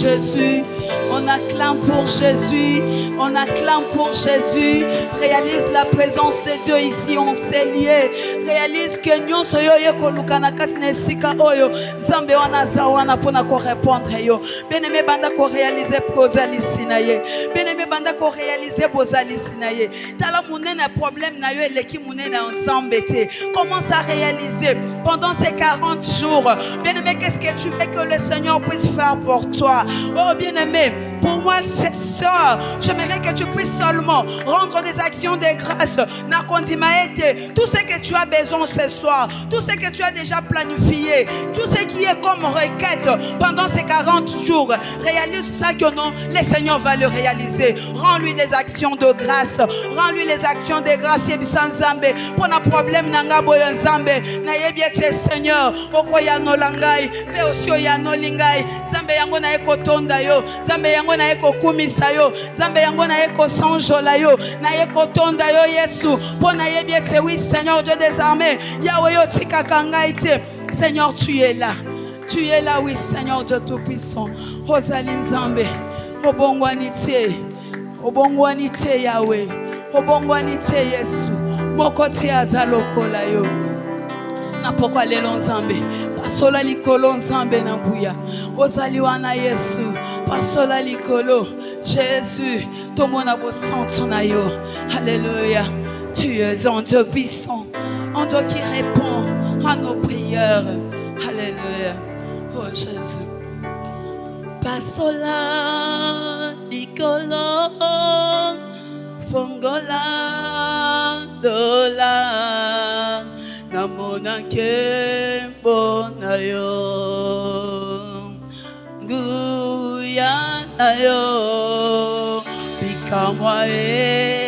Jésus. On acclame pour Jésus. On acclame pour Jésus. Réalise la présence de Dieu ici. On s'est lié. Réalise que nous sommes oyo. Zambe wana zawana pona ko répondre yo. Bien-aimé banda ko réaliser bozali sinaye. Bien-aimé banda ko réaliser bozali sinaye. Tala munene problème na yo eleki munene ensemble te. Commence à réaliser pendant ces 40 jours. Bien-aimé, qu'est-ce que tu veux que le Seigneur puisse faire pour toi? Oh bien-aimé, pour moi c'est ça. J'aimerais que tu puisses seulement rendre des actions de grâce. Tout ce que tu as besoin ce soir, tout ce que tu as déjà planifié, tout ce qui est comme requête pendant ces 40 jours, réalise ça que non, le Seigneur va le réaliser. Rends-lui des actions de grâce. Rends-lui les actions de grâce. Pour un problème, nanga boyo nzambe. Na yebiete Seigneur. Oko ya no langai. Pe osio ya no lingai. Zambe yango na eko tonda yo. Zambe yango na eko kumisa yo. Zambe yango na eko sanjola yo. Na eko tonda yo Yesu. Pour na yebiete oui Seigneur Dieu des armées. Yahweh yo tika kangaite. Seigneur tu es là. Tu es là oui Seigneur Dieu tout-puissant. Ozali nzambe. Obongwanite. Obongwanite Yahweh. Obongwanite Yesu. Mokoti azalokola yo. Na pokwa lelo nzambe. Pasola likolo nzambe na nguya. Ozali wana Yesu. Pasola likolo. Jésus. Tomona bo santo na yo. Alléluia. Tu es un Dieu puissant. Un Dieu qui répond à nos prières. Alléluia. Oh Jésus. Pasola likolo. Fongola dola namona kembo na yo nguya na yo bikamwa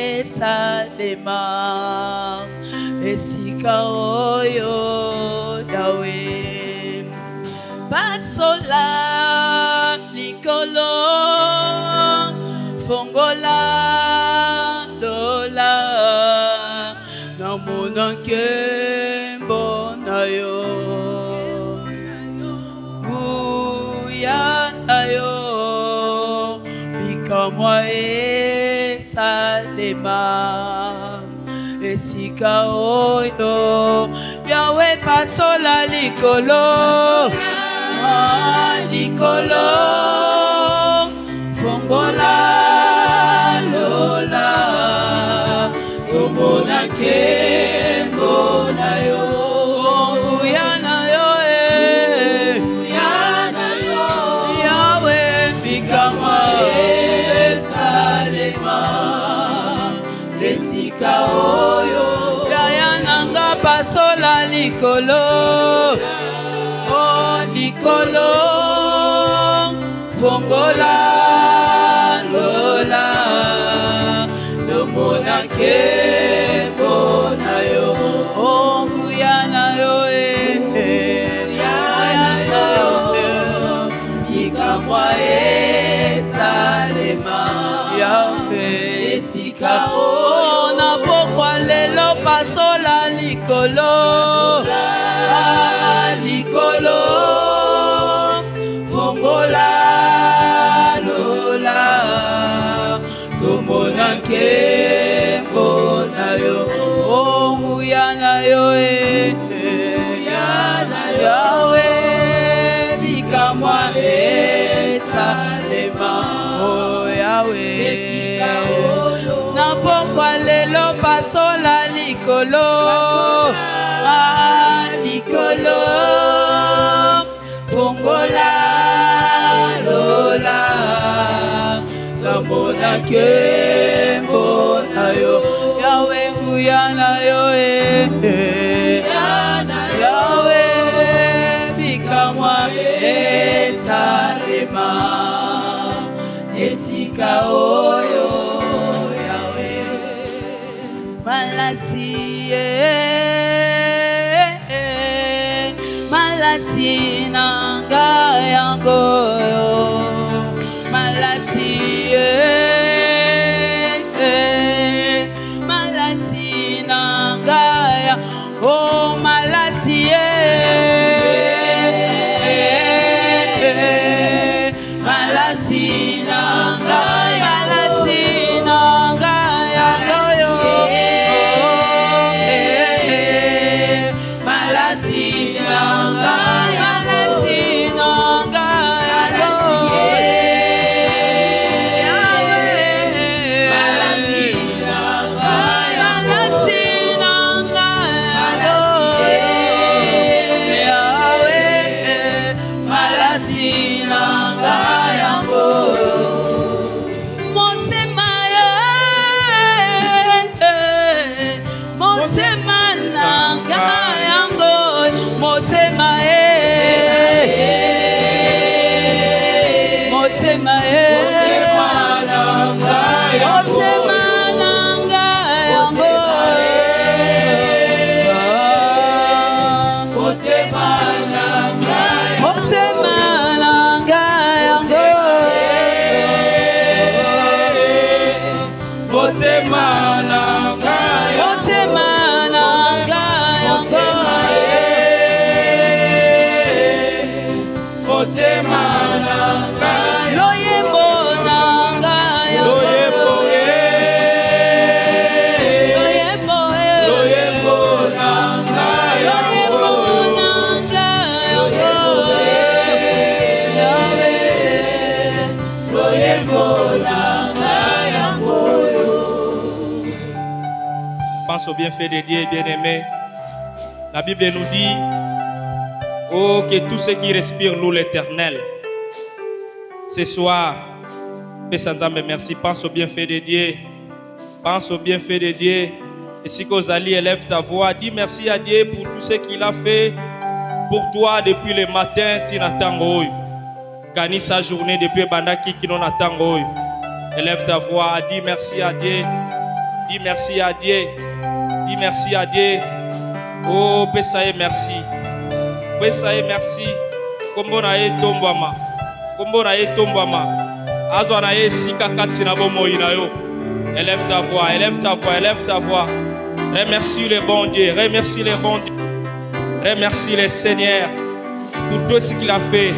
esalema esika oyo Yahweh pasola likolo fongola dola namona kembo na yo guya na yo bikamwa esalema esika oyo Yahweh pasola likolo likolo fongola lola tomona kembo na yo uyana yo uyana yo Yahweh bikamwa esalema lesika oyo yayananga pasola likolo oh likolo fongola lola tomona kembo na yo oh nguyana yo nguyana yo ikamwa esalema Yahweh esika oh na pokwa lelo pasola likolo likolo fongola lola tomona kembo na yo oh nguyana yo Yahweh bikamwa esalema oh Yahweh na pokwa lelo pasola likolo likolo fongola lola tamona kembo na yo Yahweh nguyana yo Yahweh bikamwa esalema esika oyo Yahweh malasi nanga yango malasi nanga ya oh malasi Pense au bienfait de Dieu, bien-aimé. La Bible nous dit oh, que tous ceux qui respirent louent l'Éternel. Ce soir, merci. Pense au bienfait de Dieu. Pense au bienfait de Dieu. Et si Kozali élève ta voix, dis merci à Dieu pour tout ce qu'il a fait pour toi depuis le matin. Tinatango. Gagner sa journée depuis Bandaki qui n'en attend. Élève ta voix, dis merci à Dieu. Dis merci à Dieu. Dis merci à Dieu. Oh, Pesaye, merci. Pesaye, merci. Kombo na ye tombama. Kombo na ye tombama. Azwa na ye sika katina bomo inayo. Élève ta voix, élève ta voix, élève ta voix. Remercie le bon Dieu, remercie le bon Dieu. Remercie le Seigneur pour tout ce qu'il a fait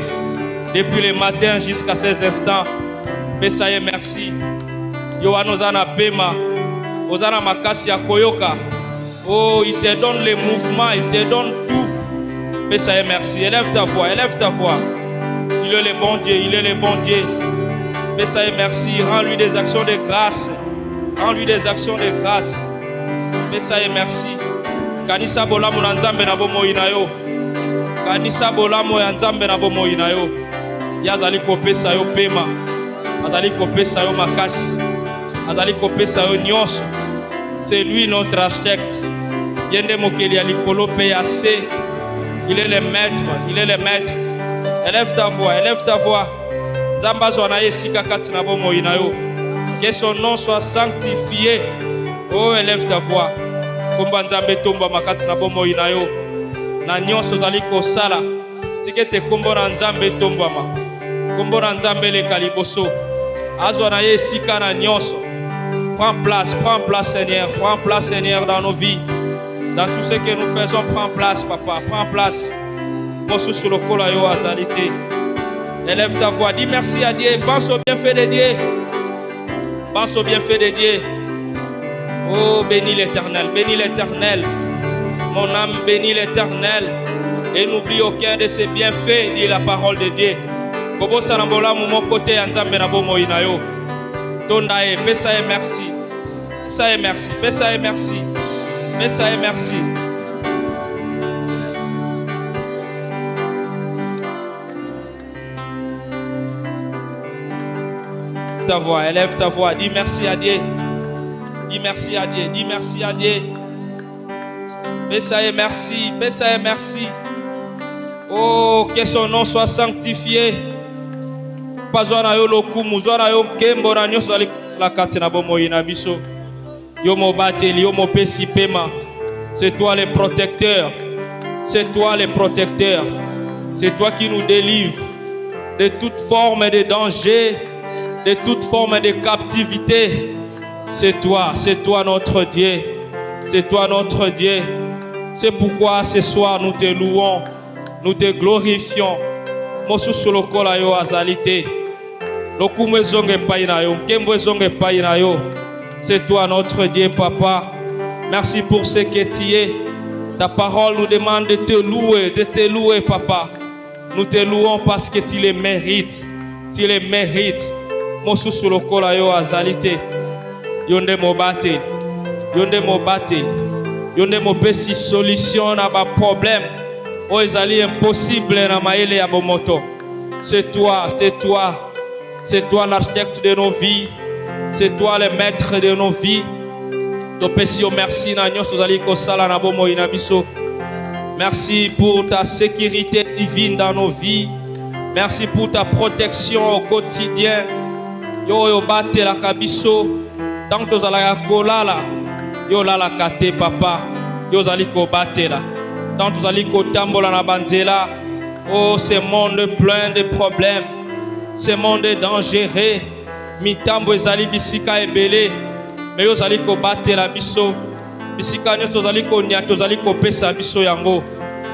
depuis le matin jusqu'à ces instants. Pesaye, merci. Yohanozana Pema. Ozana Makasi Akoyoka. Oh, il te donne les mouvements, il te donne tout. Pesaye, merci. Élève ta voix, élève ta voix. Il est le bon Dieu, il est le bon Dieu. Pesaye, merci. Rends-lui des actions de grâce. Rends-lui des actions de grâce. Pesaye, merci. Kanisa bolamo na nzambe na bomo inayo. Kanisa bolamo ya nzambe na bomo inayo. Yazali kopesa yo pema. Azali kopesa yo makasi. Azali kopesa yo nyonso. C'est lui notre architecte. Yende mokeli alikolo peyase. Il est le maître, il est le maître. Élève ta voix, élève ta voix. Nzamba zwana yesika kati na bomo inayo. Que son nom soit sanctifié. Oh, élève ta voix. Komba nzambe tomba makati na bomo inayo. Na nyonso zali kosala. Tikete kombo na nzambe tombama. Kombo na nzambe le kaliboso. Azwana yesika na nyonso. Prends place Seigneur, prends place Seigneur dans nos vies. Dans tout ce que nous faisons, prends place papa, prends place. Mosu sur le col ayo azalité. Élève ta voix, dis merci à Dieu, pense au bienfait de Dieu. Pense au bienfait de Dieu. Oh, bénis l'Éternel, bénis l'Éternel. Mon âme bénis l'Éternel. Et n'oublie aucun de ses bienfaits, dit la parole de Dieu. Bobo Sanambola, mon côté, Anzambe Nabo Moinayo. Tondae, Pesaye, merci. Pesaye, merci. Pesaye, merci. Pesaye, merci. Ta voix, élève ta voix, dis merci à Dieu. Dis merci à Dieu, dis merci à Dieu. Pesaye, merci. Pesaye, merci. Oh, que son nom soit sanctifié. Pazwana yo lokumu, zwana yo kembo na nyoso la kati na bomo ina biso. Yo mo bateli, yo mo pesi pema. C'est toi le protecteur. C'est toi le protecteur. C'est toi qui nous délivre de toute forme de danger, de toute forme de captivité. C'est toi notre Dieu. C'est toi notre Dieu. C'est pourquoi ce soir nous te louons, nous te glorifions. Mosu solo kola yo azalité. lokumu ezonge epai na yo, nkembo ezonge epai na yo. C'est toi notre Dieu, papa. Merci pour ce que tu es. Ta parole nous demande de te louer, papa. Nous te louons parce que tu les mérites. Tu les mérites. Mosusu lokola yo azalite. Yonde mo bateli. Yonde mo bateli. Yonde mo pesi solution na ba problème. O ezali impossible na maele ya bomoto. C'est toi, c'est toi. C'est toi l'architecte de nos vies. C'est toi le maître de nos vies. Merci na nyonso zali kosala na bomo ina biso. Merci pour ta sécurité divine dans nos vies. Merci pour ta protection au quotidien. Yo yo bate la kabiso. Tant que tozala kolala, yo lala kate papa. Yo zali ko bate la. Tant que tozali ko tambola na banzela. Oh, ce monde plein de problèmes. Ce monde dangereux. Mitambo ezali bisika ebele. Mais yo zali ko bate la biso. Bisika nyoto zali ko nyato zali ko pesa biso yango.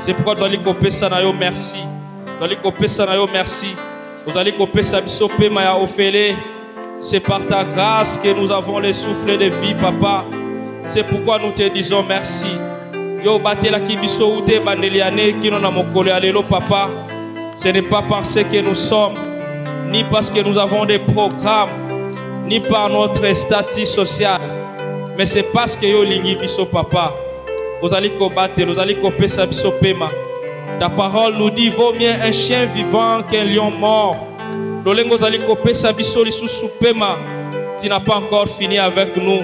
C'est pourquoi zali ko pesa na yo merci. Zali ko pesa na yo merci. Zali ko pesa biso pema ya ofele. C'est par ta grâce que nous avons le souffle de vie, papa. C'est pourquoi nous te disons merci. Yo bate la kibiso ute bandeliane kino na mokole alelo, papa. Ce n'est pas parce que nous sommes, ni parce que nous avons des programmes, ni par notre statut social, mais c'est parce que yo lingi biso, papa. Ozali ko bate, ozali ko pesa biso pema. Ta parole nous dit vaut mieux un chien vivant qu'un lion mort. Lolengo ozali ko pesa biso lisusu pema. Tu n'as pas encore fini avec nous.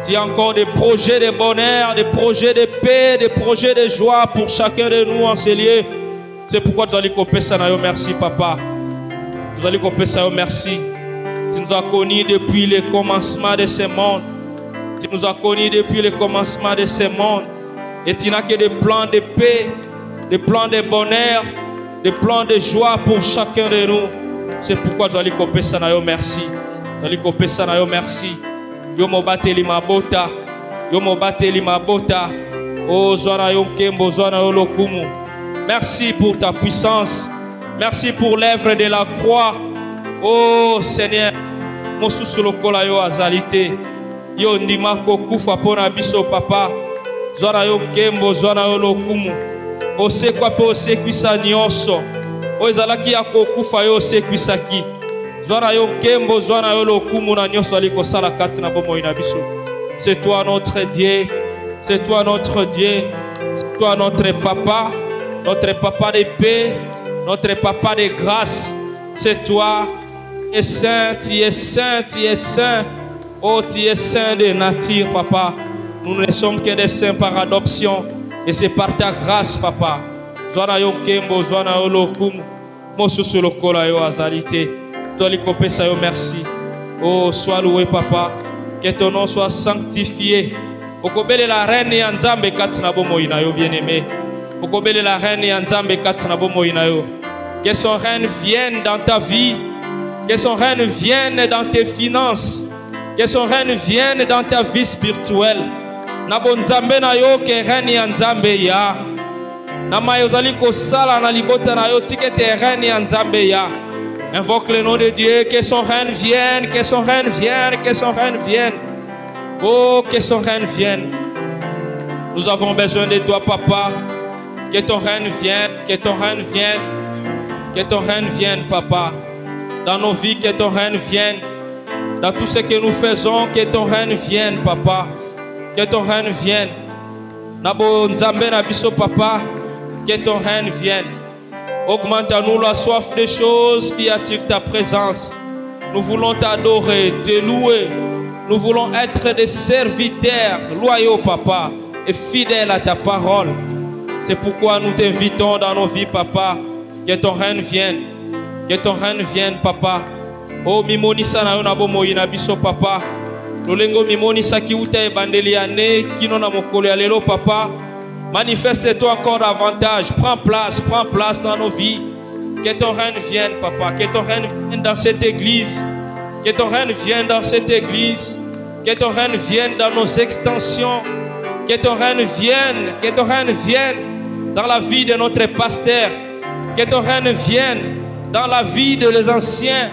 Tu as encore des projets de bonheur, des projets de paix, des projets de joie pour chacun de nous en ce lieu. C'est pourquoi tu allais couper ça. Merci, papa. Nous allons couper ça. Merci. Tu nous as connus depuis le commencement de ce monde. Tu nous as connus depuis le commencement de ce monde. Et tu n'as que des plans de paix, des plans de bonheur, des plans de joie pour chacun de nous. C'est pourquoi tu allais couper ça. Merci. Tu allais couper ça. Merci. Yo mo bateli mabota, yo mo bateli mabota. Oh zwana yo kembo, zwana yo lokumu. Merci pour ta puissance. Merci pour l'œuvre de la croix. Oh Seigneur, mosusu lokola yo azalite. Yo ndima ko kufa pona biso, papa. Zwana yo kembo, zwana yo lokumu. Ose kwa pe ose kwisa nyonso. O ezalaki ya ko kufa yo ose kwisaki. C'est toi notre Dieu, c'est toi notre Dieu, c'est toi notre papa de paix, notre papa de grâce. C'est toi, tu es saint, tu es saint, tu es saint. Oh, tu es saint de nature, papa. Nous ne sommes que des saints par adoption et c'est par ta grâce, papa. Zwana yo kembo, zwana yo lokumu, mosusu lokola yo azalite. Merci. Oh, sois loué, papa. Que ton nom soit sanctifié. Okobele la reine Yanzambe Katinabo Moïnayo, bien-aimé. Okobele la reine Yanzambe Katinabo Moïnayo. Que son règne vienne dans ta vie. Que son règne vienne dans tes finances. Que son règne vienne dans ta vie spirituelle. Nabonzambe na yo que reine Yanzambe ya. Namayozali ko sala na libota na yo tike te reine Yanzambe ya. Invoque le nom de Dieu, que son règne vienne, que son règne vienne, que son règne vienne. Oh, que son règne vienne. Nous avons besoin de toi, papa. Que ton règne vienne, que ton règne vienne. Que ton règne vienne, papa. Dans nos vies, que ton règne vienne. Dans tout ce que nous faisons, que ton règne vienne, papa. Que ton règne vienne. Nabo Nzambe Nabiso, papa. Que ton règne vienne. Augmente à nous la soif des choses qui attirent ta présence. Nous voulons t'adorer, te louer. Nous voulons être des serviteurs loyaux, papa, et fidèles à ta parole. C'est pourquoi nous t'invitons dans nos vies, papa. Que ton règne vienne. Que ton règne vienne, papa. Oh, mimonisa na yo na bomo ina biso, papa. Lolengo mimonisa ki uta e bandeli ane, kino na mokolo ya lelo, papa. Manifeste-toi encore davantage. Prends place dans nos vies. Que ton règne vienne, papa. Que ton règne vienne dans cette église. Que ton règne vienne dans cette église. Que ton règne vienne dans nos extensions. Que ton règne vienne. Que ton règne vienne dans la vie de notre pasteur. Que ton règne vienne dans la vie de les anciens,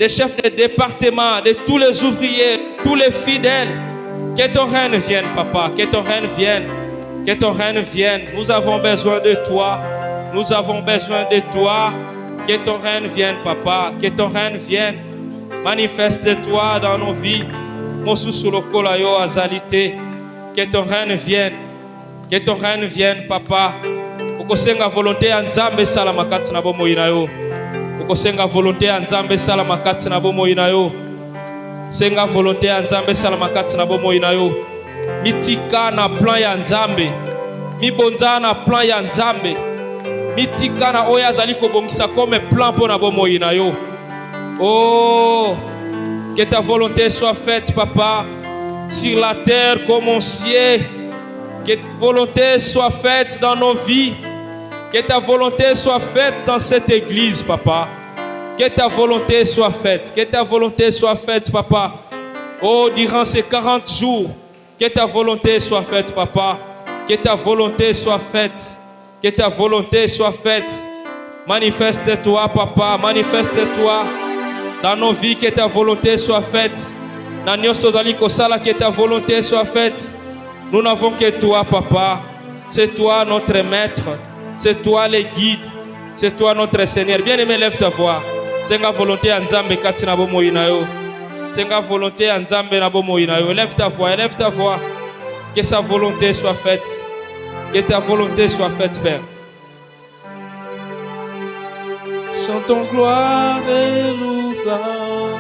des chefs de département, de tous les ouvriers, tous les fidèles. Que ton règne vienne, papa, que ton règne vienne, que ton règne vienne. Nous avons besoin de toi, nous avons besoin de toi. Que ton règne vienne, papa, que ton règne vienne. Manifeste-toi dans nos vies. Mosusulokolayo azalité. Que ton règne vienne, que ton règne vienne, papa. Ukosenga volonté ya Nzambe sala makati na bomoi na yo. Ukosenga volonté ya Nzambe sala makati na bomoi na yo. Senga volonté ya Nzambe sala makati na bomoi na yo. Mitika na plan ya Nzambe. Mibonza na plan ya Nzambe. Mitika na oya zali kobongisa comme plan pour na bomoi na yo. Oh, que ta volonté soit faite, papa, sur la terre comme au ciel. Que ta volonté soit faite dans nos vies. Que ta volonté soit faite dans cette église, papa. Que ta volonté soit faite. Que ta volonté soit faite, papa. Oh, durant ces 40 jours, que ta volonté soit faite, papa. Que ta volonté soit faite. Que ta volonté soit faite. Manifeste-toi, papa. Manifeste-toi dans nos vies. Que ta volonté soit faite. Dans nos tozali kosala, que ta volonté soit faite. Nous n'avons que toi, papa. C'est toi notre maître. C'est toi le guide. C'est toi notre Seigneur. Bien-aimé, lève ta voix. Senga volonté à Nzambe kati na bomoi na yo. Senga volonté à Nzambe na bomoi na yo. Lève ta voix, lève ta voix. Que sa volonté soit faite. Que ta volonté soit faite, Père. Chantons gloire et louange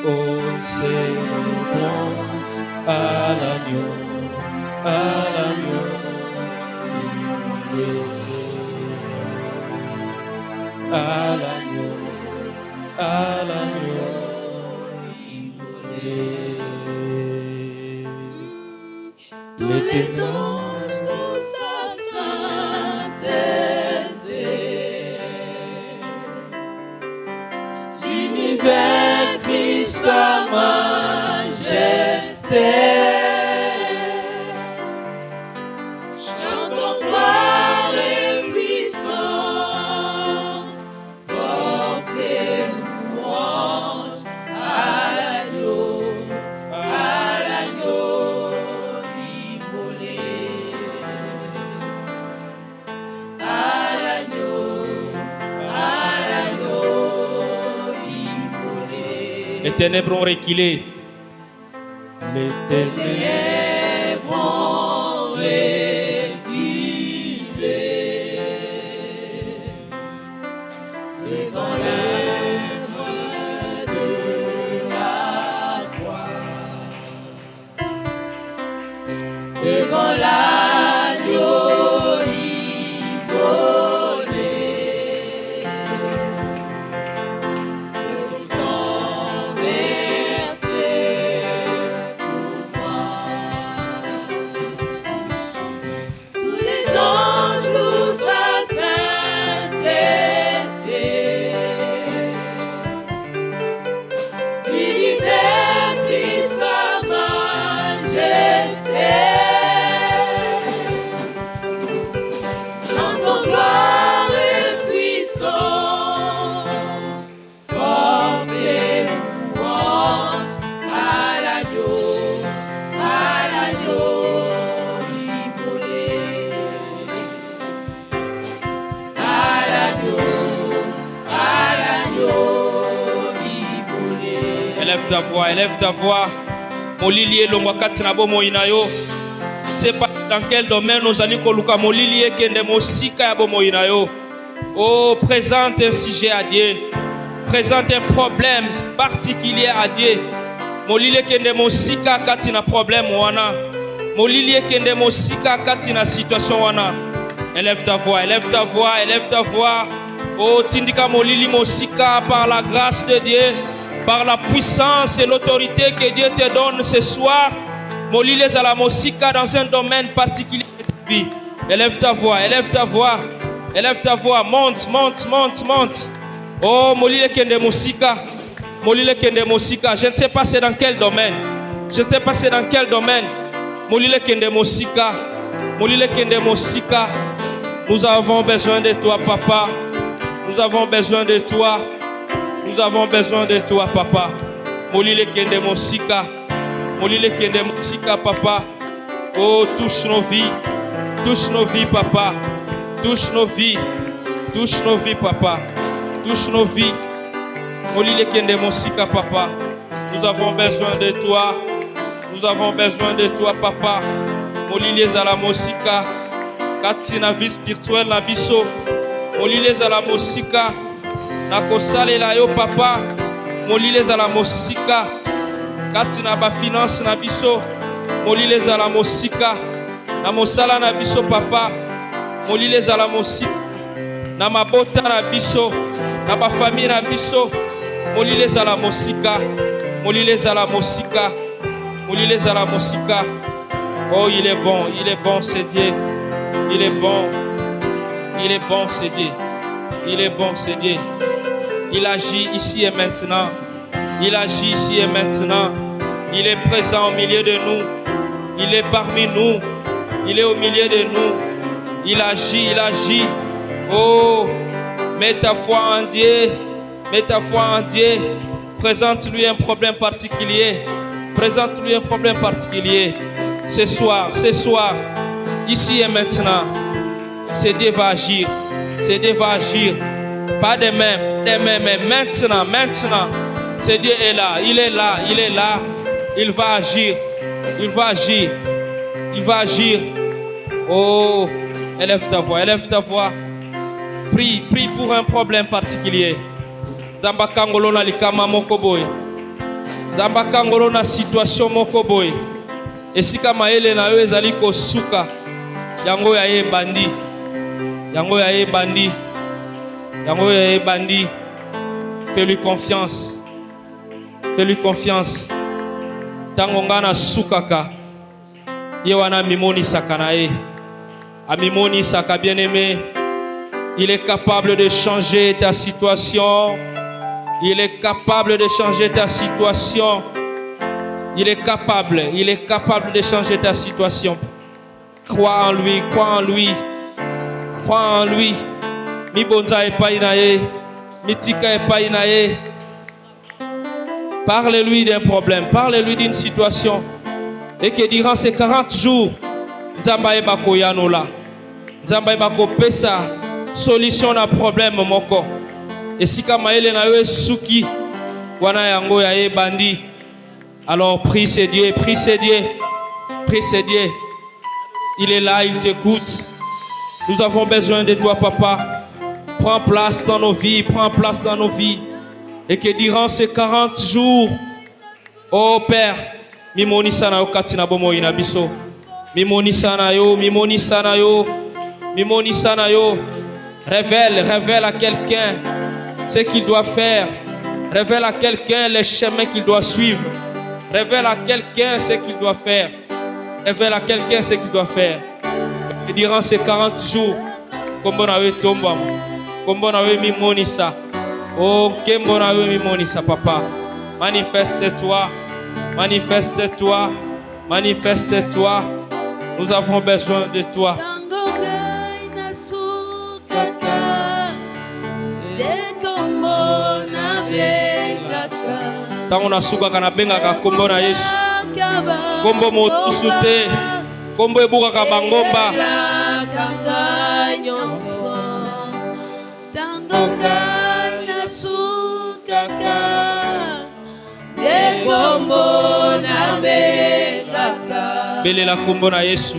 au Seigneur, à l'agneau, à l'agneau. À l'agneau, à l'agneau, tous les anges nous sa sainteté, l'univers crie sa majesté. Chantons gloire et puissance, force et louange à l'agneau immolé, à l'agneau immolé. Les ténèbres ont reculé. Les ténèbres ont reculé devant l'œuvre de la croix, devant l'agneau immolé, le sang versé pour moi. Tous les anges louent sa sainteté, l'univers crie sa majesté. Chantons gloire et puissance, force et louange à l'agneau immolé, à l'agneau immolé. Élève ta voix, élève ta voix. Molili elongwa kati na bomoi na yo. C'est pas dans quel domaine nous allons koluka molili ekende mosika ya bomoi na yo. Oh, présente un sujet à Dieu. Présente un problème particulier à Dieu. Molili ekende mosika kati na problème wana. Molili ekende mosika kati na situation wana. Élève ta voix, élève ta voix, élève ta voix. Oh, tindika molili mosika par la grâce de Dieu. Par la puissance et l'autorité que Dieu te donne ce soir, molile à la mosika dans un domaine particulier de ta vie. Élève ta voix, élève ta voix, élève ta voix, monte, monte, monte, monte. Oh, molile kende mosika, molile kende mosika. Je ne sais pas c'est dans quel domaine. Je ne sais pas c'est dans quel domaine. Molile kende mosika, molile kende mosika. Nous avons besoin de toi, papa. Nous avons besoin de toi. Nous avons besoin de toi, papa. Molile kende mosika. Molile kende mosika, papa. Oh, touche nos vies. Touche nos vies, papa. Touche nos vies. Touche nos vies, papa. Touche nos vies. Molile kende mosika, papa. Nous avons besoin de toi. Nous avons besoin de toi, papa. Molile zala mosika. Kati na vie spirituelle na biso. Molile zala mosika. Na kosale la yo, papa. Molile zala mosika. Kati na ba finance na biso. Molile zala mosika. Na mosala na biso, papa. Molile zala mosika. Na mabota na biso. Na ba famille na biso. Molile zala mosika. Molile zala mosika. Molile zala mosika. Oh, il est bon, c'est Dieu. Il est bon, c'est Dieu. Il est bon, c'est Dieu. Il agit ici et maintenant. Il agit ici et maintenant. Il est présent au milieu de nous. Il est parmi nous. Il est au milieu de nous. Il agit, il agit. Oh, mets ta foi en Dieu. Mets ta foi en Dieu. Présente-lui un problème particulier. Présente-lui un problème particulier. Ce soir, ici et maintenant, c'est Dieu va agir. C'est Dieu va agir. Pas demain, mais maintenant. C'est Dieu est là. Il est là. Il va agir. Il va agir. Il va agir. Oh, élève ta voix. Prie pour un problème particulier. Zamba kangolo na likama mokoboy. Zamba kangolo na situation mokoboy. Esika maele na yo ezali kosuka. Yango ya ye bandi. Fais-lui confiance. Tango ngana sukaka. Ye wana mimoni sakanae. Amimoni saka bien-aimé. Il est capable de changer ta situation. Il est capable de changer ta situation. Il est capable de changer ta situation. Crois en lui. Mi bonza epai na ye, mi tika epai na ye. Parle-lui d'un problème, parle-lui d'une situation. Et que durant ces 40 jours, Nzamba eba koyanola. Nzamba eba kopesa solution na problème moko. Et si kama ele na yo suki wana yango ya ye bandi. Alors prie c'est Dieu. Il est là, il t'écoute. Nous avons besoin de toi, papa. Prends place dans nos vies. Et que durant ces 40 jours, oh Père, mimoni sana yo katina bomo inabiso. Mimoni sana yo. Révèle à quelqu'un ce qu'il doit faire. Révèle à quelqu'un les chemins qu'il doit suivre. Révèle à quelqu'un ce qu'il doit faire. Et durant ces 40 jours, kombo na we tomba, kombo na we mimonisa. Oh, kombo na we mimonisa, papa. Manifeste-toi. Nous avons besoin de toi. Tango na suka kana benga ka kombo na Yesu. Kombo motusu te. Kombo ebuka ka bangomba. Belela kombo na Yesu.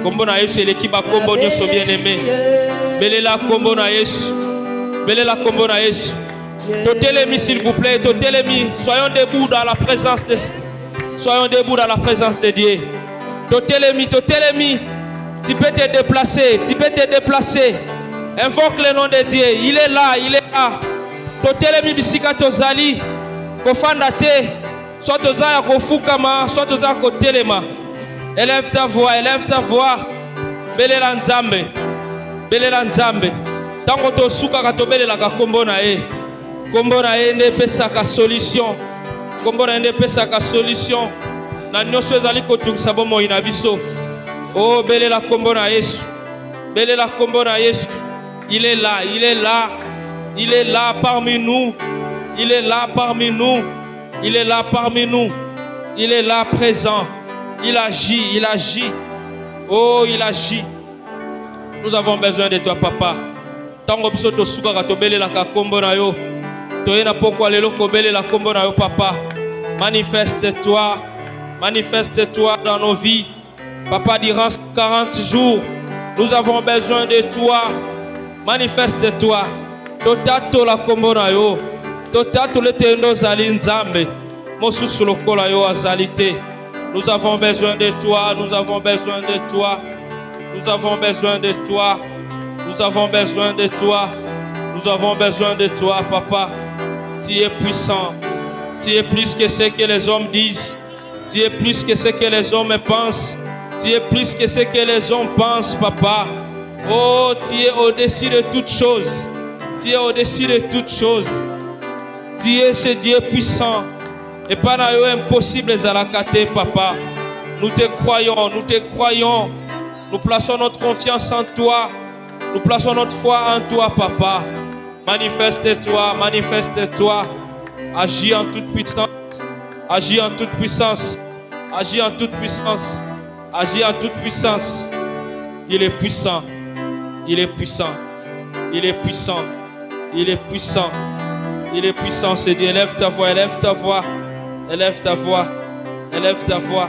Kombo na Yesu l'équipe a kombo nyonso bien-aimé. Belela kombo na Yesu. Totelemi s'il vous plaît, totelemi. Soyons debout dans la présence de Dieu. Totelemi. Tu peux te déplacer. Invoque le nom de Dieu. Il est là. Totelemi bisika tozali. Kofanda te. Soit tozaya kofukama, soit tozaya kotelema. Élève ta voix. Belela Nzambe. Tango to suka katobele la kombo na e. Kombo na e ne pesa ka solution. Kombo na e ne pesa ka solution. Na nyonso ezali kotungisa bomo ina biso. Oh bele la kombo na Yesu. Bele la kombo na Yesu. Il est là, il est là. Il est là parmi nous. Il est là parmi nous. Il est là parmi nous. Il est là présent. Il agit, il agit. Oh, il agit. Nous avons besoin de toi, papa. Tango biso to suka ka tobele la kombo na yo. Toyena pokwa lelo kobele la kombo na yo, papa. Manifeste-toi. Manifeste-toi dans nos vies. Papa, durant 40 jours, nous avons besoin de toi. Manifeste-toi. Totato la kombo na yo. Totato le tendo zali nzambe. Mosusu lokola yo azalite. Nous avons besoin de toi. Nous avons besoin de toi. Nous avons besoin de toi. Nous avons besoin de toi. Nous avons besoin de toi, papa. Tu es puissant. Tu es plus que ce que les hommes disent. Tu es plus que ce que les hommes pensent. Tu es plus que ce que les hommes pensent, papa. Oh, tu es au-dessus de toutes choses. Tu es au-dessus de toutes choses. Tu es ce Dieu puissant. Et pas impossible à la kate, papa. Nous te croyons, nous te croyons. Nous plaçons notre confiance en toi. Nous plaçons notre foi en toi, papa. Manifeste-toi, manifeste-toi. Agis en toute puissance. Agis en toute puissance. Agis en toute puissance. Agis en toute puissance. Il est puissant. Il est puissant. Il est puissant. Il est puissant. Il est puissant, c'est Dieu. Élève ta voix, élève ta voix. Élève ta voix. Élève ta voix.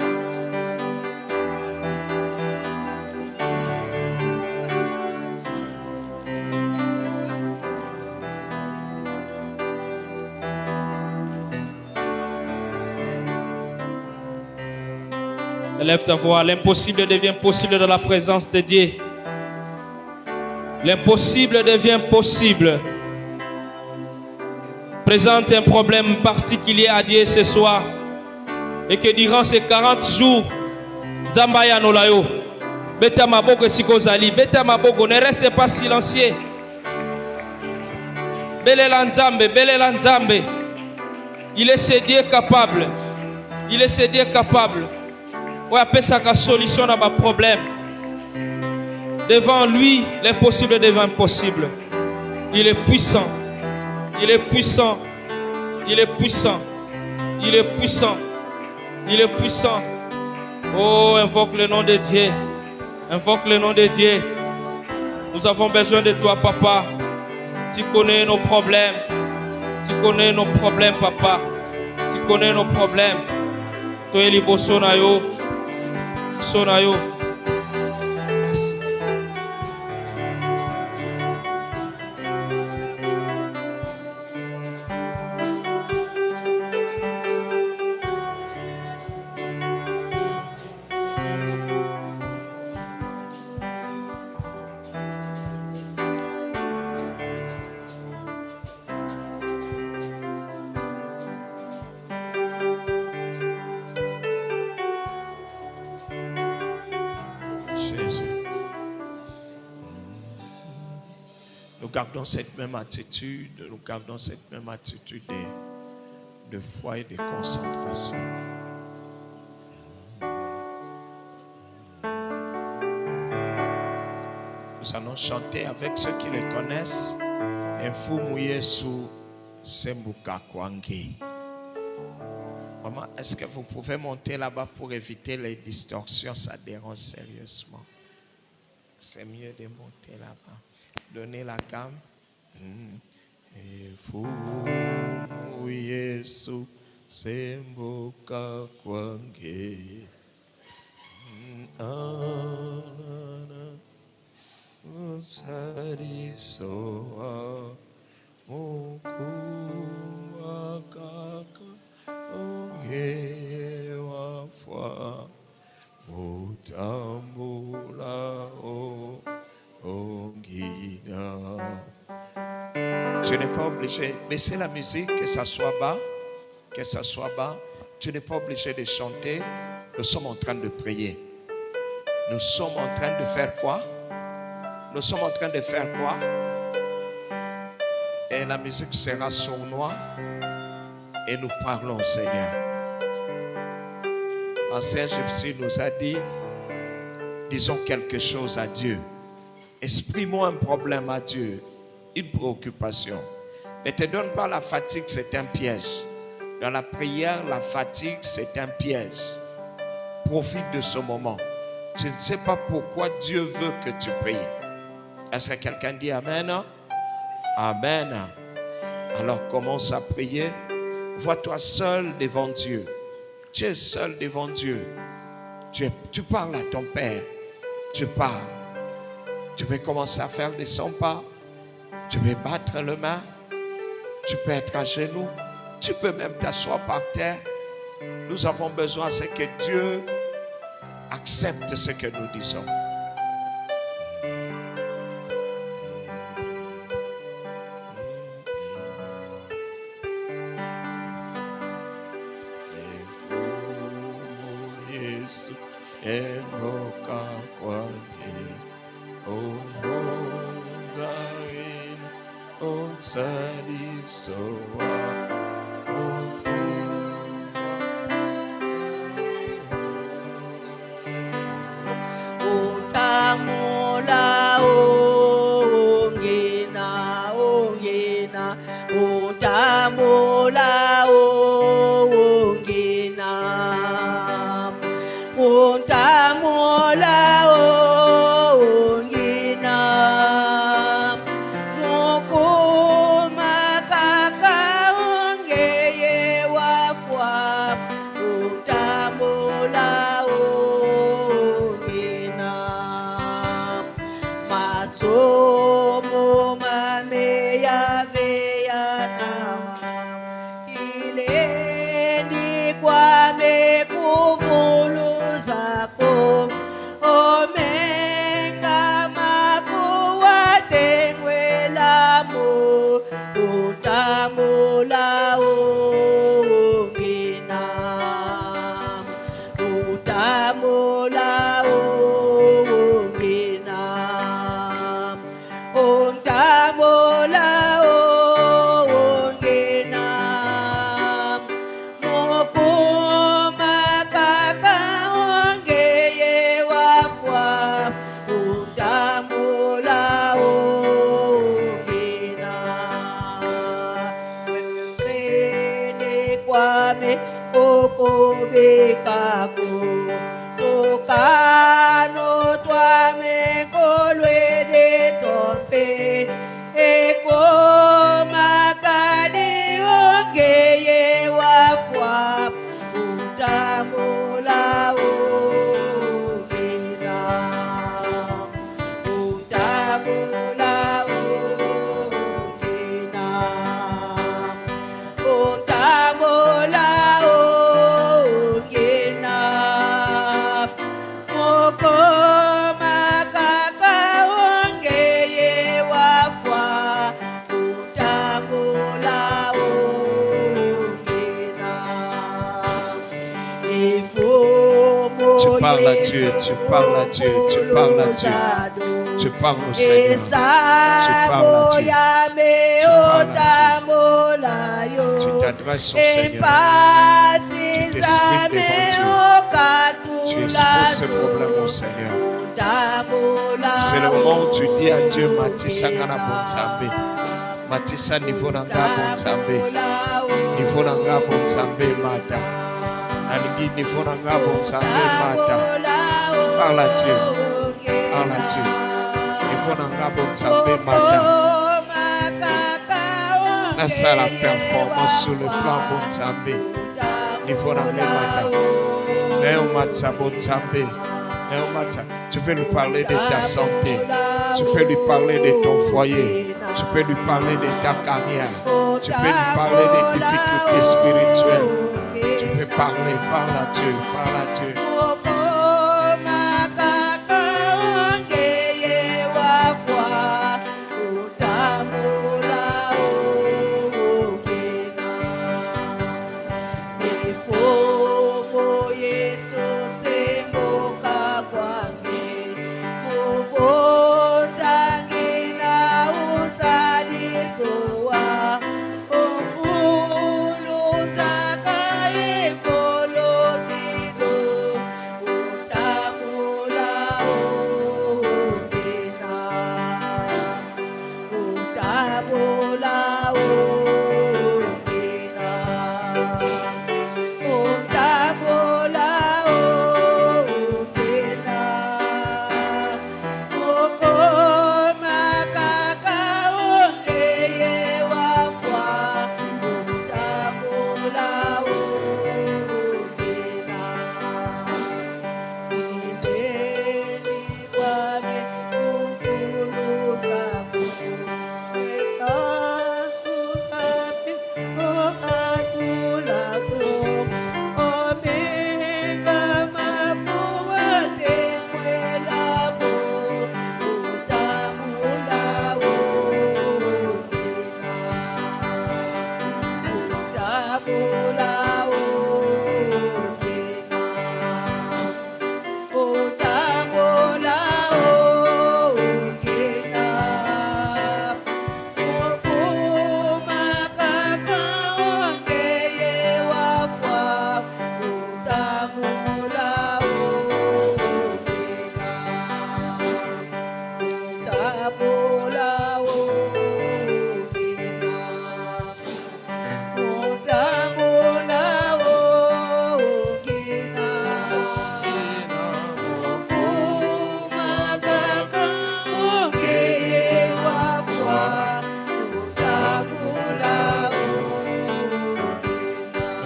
Élève ta voix. L'impossible devient possible dans la présence de Dieu. L'impossible devient possible. Présente un problème particulier à Dieu ce soir. Et que durant ces 40 jours, Zambaya Nolayo, Beta Maboko Sikozali, Beta Maboko, ne restez pas silencieux. Belelanzambe, Belelanzambe. Il est ce Dieu capable. Il est ce Dieu capable. Ouais, appelle ça la solution à ma problème. Devant lui, l'impossible devient possible. Il est puissant. Il est puissant. Il est puissant. Il est puissant. Il est puissant. Oh, invoque le nom de Dieu. Invoque le nom de Dieu. Nous avons besoin de toi, papa. Tu connais nos problèmes. Tu connais nos problèmes, papa. Tu connais nos problèmes. Toi, il est Sonayo. Sonayo. Nous gardons cette même attitude, nous gardons cette même attitude de foi et de concentration. Nous allons chanter avec ceux qui le connaissent. Mfumu Yesu Sembuka Kwangi. Maman, est-ce que vous pouvez monter là-bas pour éviter les distorsions? Ça dérange sérieusement. C'est mieux de monter là-bas. Donnez la gamme. Mfumu Yesu Sembuka Kwangi. Sarisoa Mukuma Kaka Ongewa Fwa Mutambula Ongina. Tu n'es pas obligé, baissez la musique, que ça soit bas, que ça soit bas. Tu n'es pas obligé de chanter. Nous sommes en train de prier. Nous sommes en train de faire quoi? Nous sommes en train de faire quoi? Et la musique sera sournoise. Et nous parlons, Seigneur. L'ancien Gypsy nous a dit, disons quelque chose à Dieu. Exprimons un problème à Dieu, une préoccupation. Ne te donne pas la fatigue, c'est un piège. Dans la prière, la fatigue, c'est un piège. Profite de ce moment. Tu ne sais pas pourquoi Dieu veut que tu pries. Est-ce que quelqu'un dit Amen? Amen. Alors commence à prier. Vois-toi seul devant Dieu. Tu es seul devant Dieu. Tu parles à ton Père. Tu parles. Tu peux commencer à faire des 100 pas. Tu peux battre le main. Tu peux être à genoux. Tu peux même t'asseoir par terre. Nous avons besoin, c'est que Dieu accepte ce que nous disons. Tu parles à Dieu, tu parles à Dieu, tu parles au Seigneur, tu parles à Dieu, tu t'adresses au Seigneur, tu t'exprimes devant Dieu, tu exposes ce problème au Seigneur. C'est le moment où tu dis à Dieu, Matissa ngana bonzambe, Matissa niveau nanga bonzambe, niveau nanga bonzambe mata. Parle à Dieu. Parle à Dieu. Il faut ça la performance sur le plan Bonzambe. Il faut tu peux lui parler de ta santé. Tu peux lui parler de ton foyer. Tu peux lui parler de ta carrière. Tu peux lui parler des difficultés spirituelles. Tu peux parler, parle à Dieu, parle à Dieu. So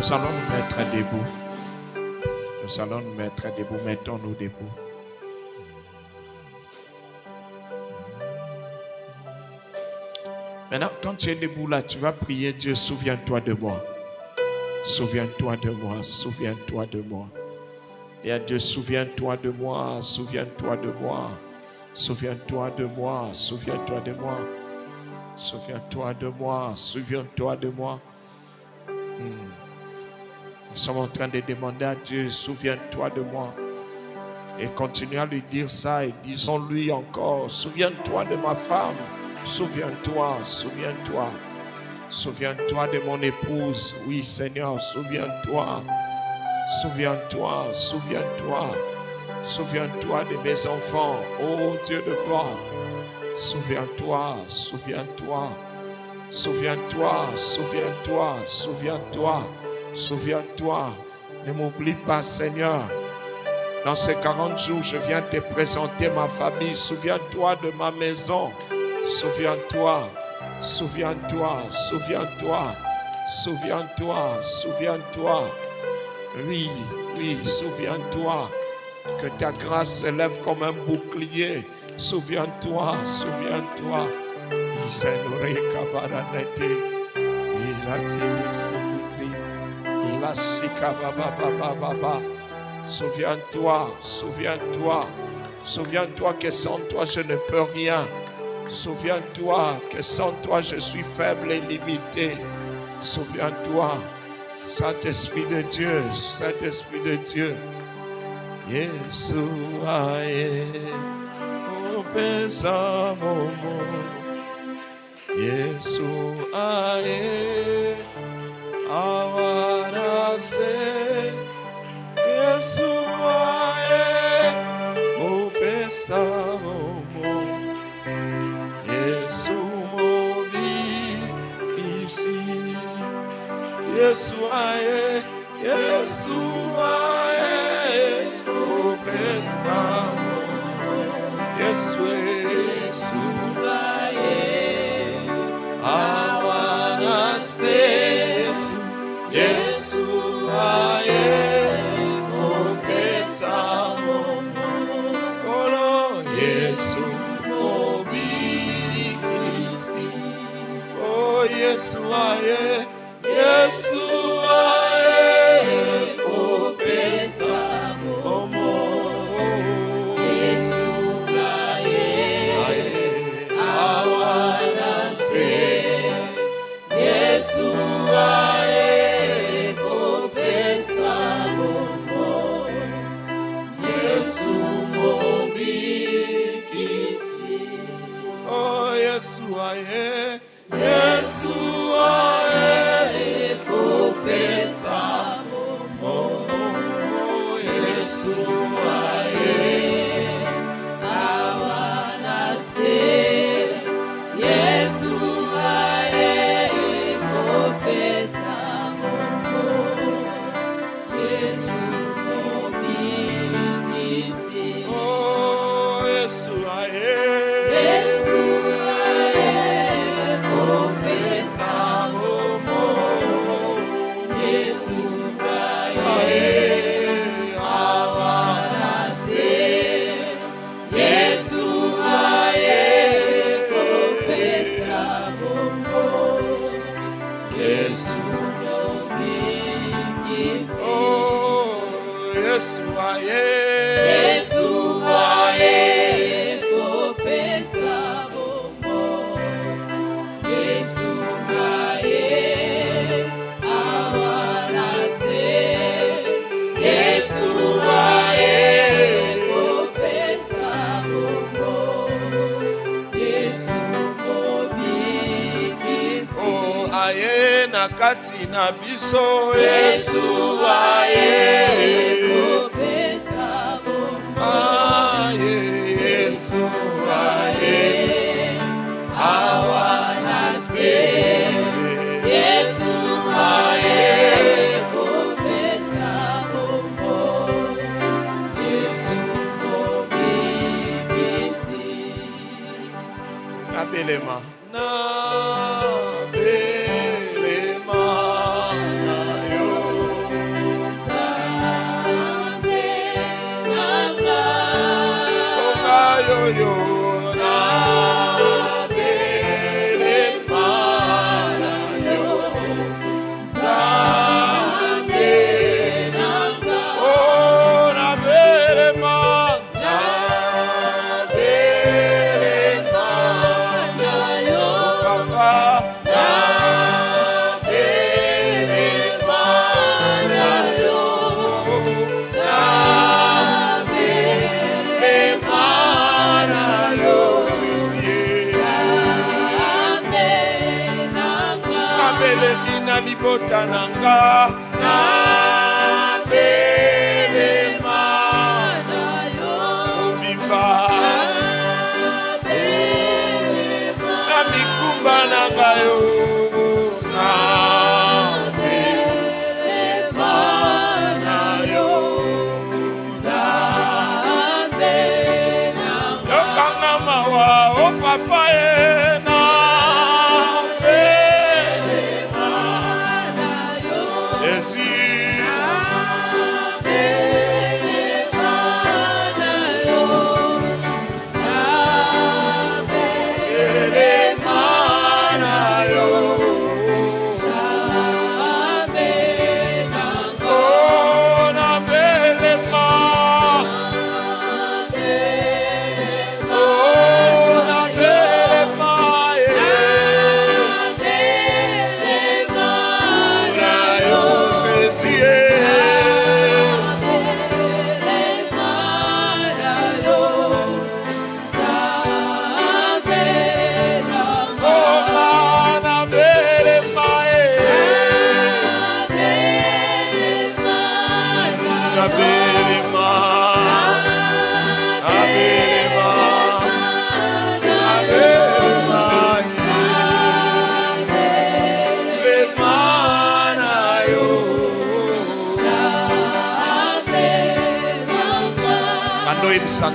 Nous allons nous mettre debout. Nous allons nous mettre debout. Mettons-nous debout. Maintenant, quand tu es debout là, tu vas prier Dieu, souviens-toi de moi. Souviens-toi de moi, souviens-toi de moi. Et à Dieu, souviens-toi de moi, souviens-toi de moi. Souviens-toi de moi, souviens-toi de moi. Souviens-toi de moi, souviens-toi de moi. Nous sommes en train de demander à Dieu, souviens-toi de moi. Et continue à lui dire ça et disons-lui encore, souviens-toi de ma femme. Souviens-toi, souviens-toi. Souviens-toi de mon épouse. Oui, Seigneur, souviens-toi. Souviens-toi, souviens-toi. Souviens-toi de mes enfants. Oh Dieu de gloire. Souviens-toi, souviens-toi. Souviens-toi, souviens-toi, souviens-toi. Souviens-toi. Ne m'oublie pas, Seigneur. Dans ces 40 jours, je viens te présenter ma famille. Souviens-toi de ma maison. Souviens-toi, souviens-toi, souviens-toi, souviens-toi, souviens-toi. Oui, oui, souviens-toi. Que ta grâce s'élève comme un bouclier. Souviens-toi, souviens-toi. Souviens-toi, souviens-toi. Souviens-toi que sans toi je ne peux rien. Souviens-toi que sans toi je suis faible et limité. Souviens-toi, Saint-Esprit de Dieu, Saint-Esprit de Dieu. Yeshua opesa momo. Yeshua awarase. Yeshua opesa momo. Yeshua, Yeshua, Yeshua, Yeshua, Yeshua, Yeshua, opesa momo. Yeshua, awanase. Yeshua, opesa momo. Yeshua, bikisi. Oh, Yeshua, Yeshua, opesa momo. Yeshua, awanase. Yeshua, opesa momo. Yeshua, bikisi. Oh, Yeshua, Yeshua, opesa momo. Yeshua, awanase. Yeshua, opesa momo. Yeshua, bikisi. Oh, Yeshua, Yeshua, opesa momo. Yeshua, awanase. Yeshua, opesa momo. Yeshua, bikisi. Oh, aye na kati na biso. Yeshua, opesa momo. Aye, Yeshua, awanase. Yeshua, opesa momo. Yeshua, bikisi. Nabelema. Nabelema na yo. libota nanga na belema na yo mimba na mikumba nanga yo na belema na yo Nzambe nanga yokanga mawa o papa ye na belema na yo Yesu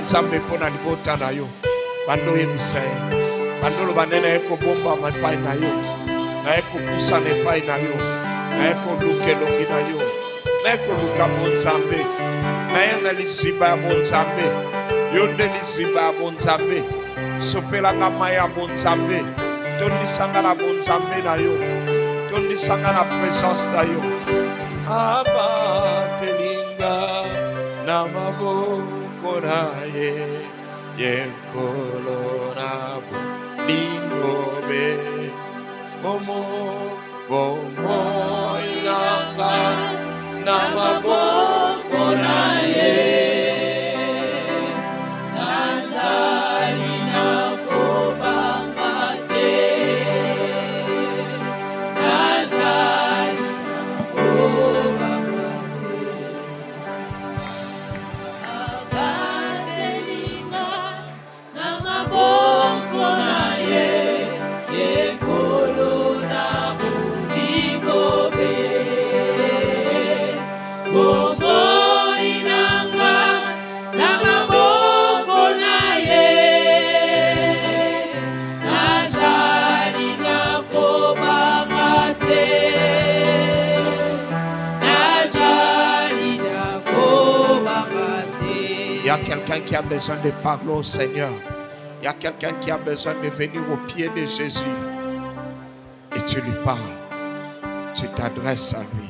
Nzambe pona libota na yo bando yebisa ye bandolo banene eko bomba mapai na yo na eko kusa na epai na yo na eko luka elongi na yo na eko luka bonzambe na ye na liziba ya bonzambe yo nde liziba ya bonzambe sopelanga mai ya bonzambe tondisanga na bonzambe na yo tondisanga na présence na yo aba telinga na maboko na ye yekolorabo ningobe bomo ilanga na maboko na ye nazali na kobanga te nazali na kobanga te abatelinga na maboko na ye yekolo na bulingobe bomoi nanga na maboko na ye nazali na kobanga te nazali na kobanga te. Il y a quelqu'un qui a besoin de parler au Seigneur. Il y a quelqu'un qui a besoin de venir au pied de Jésus et tu lui parles, tu t'adresses à lui.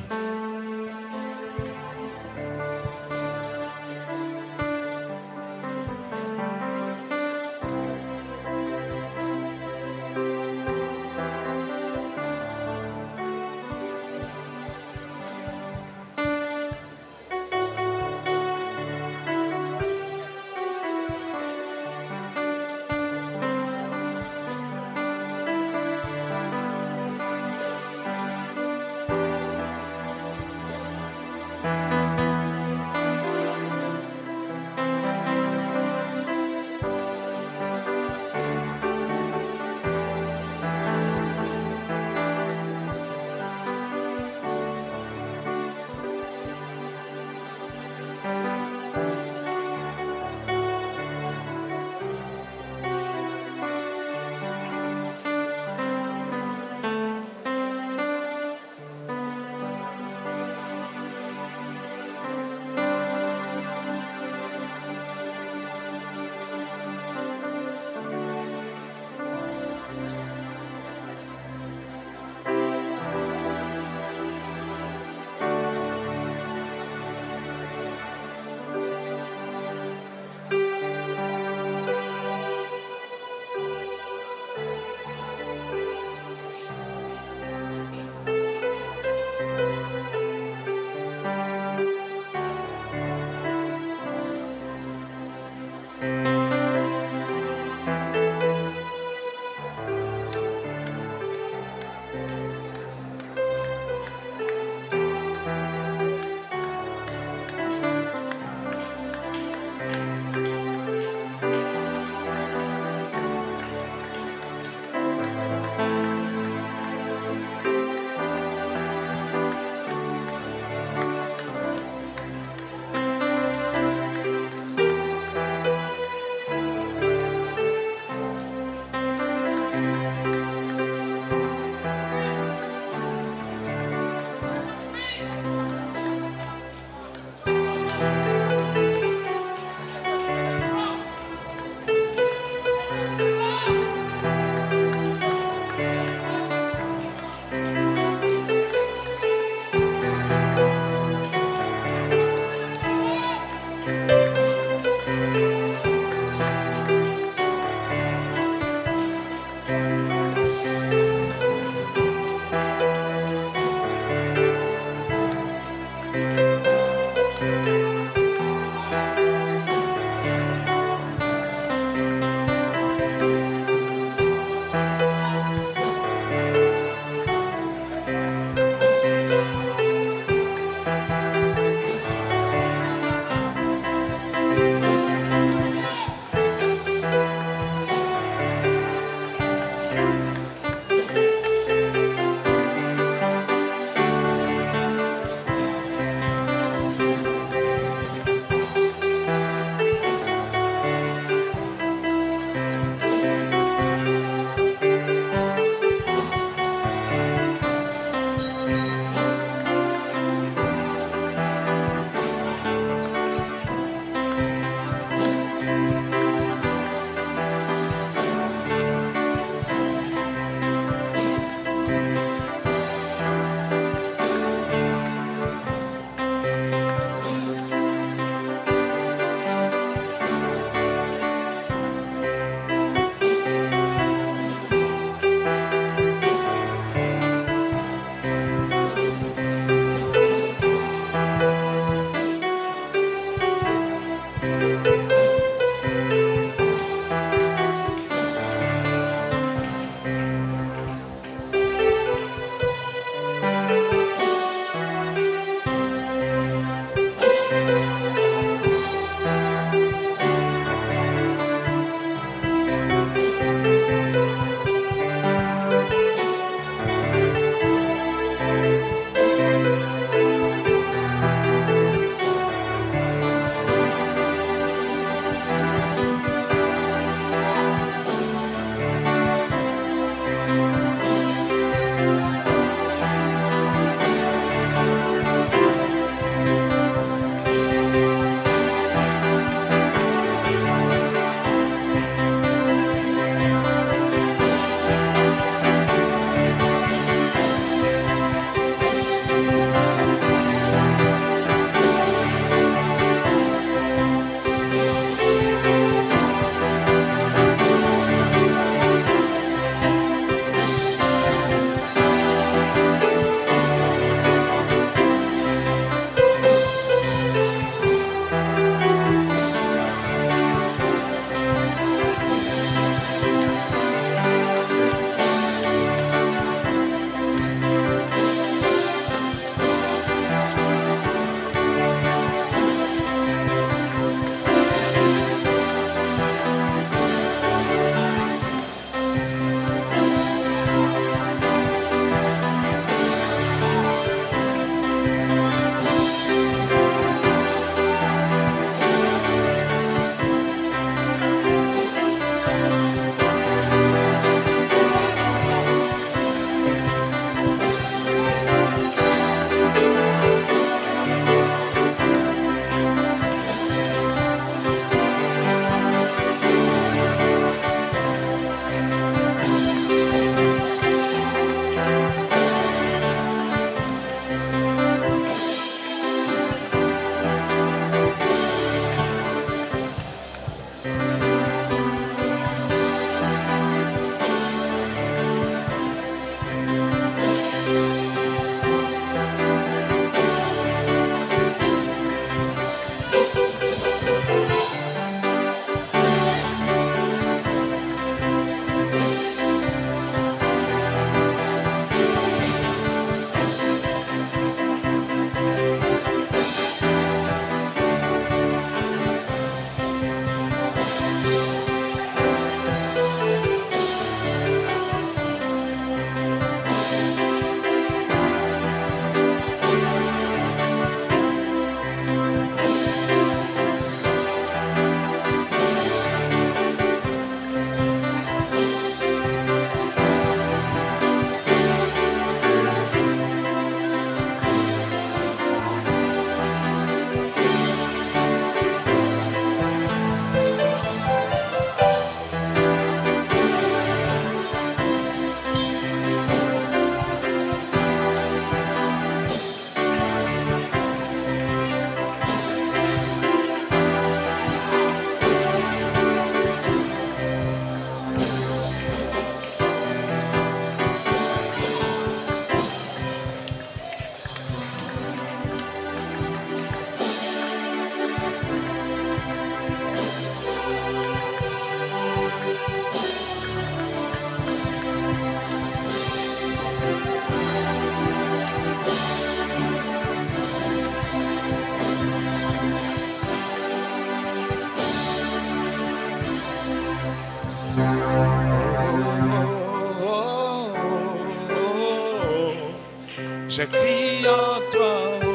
Je crie en toi. Oh,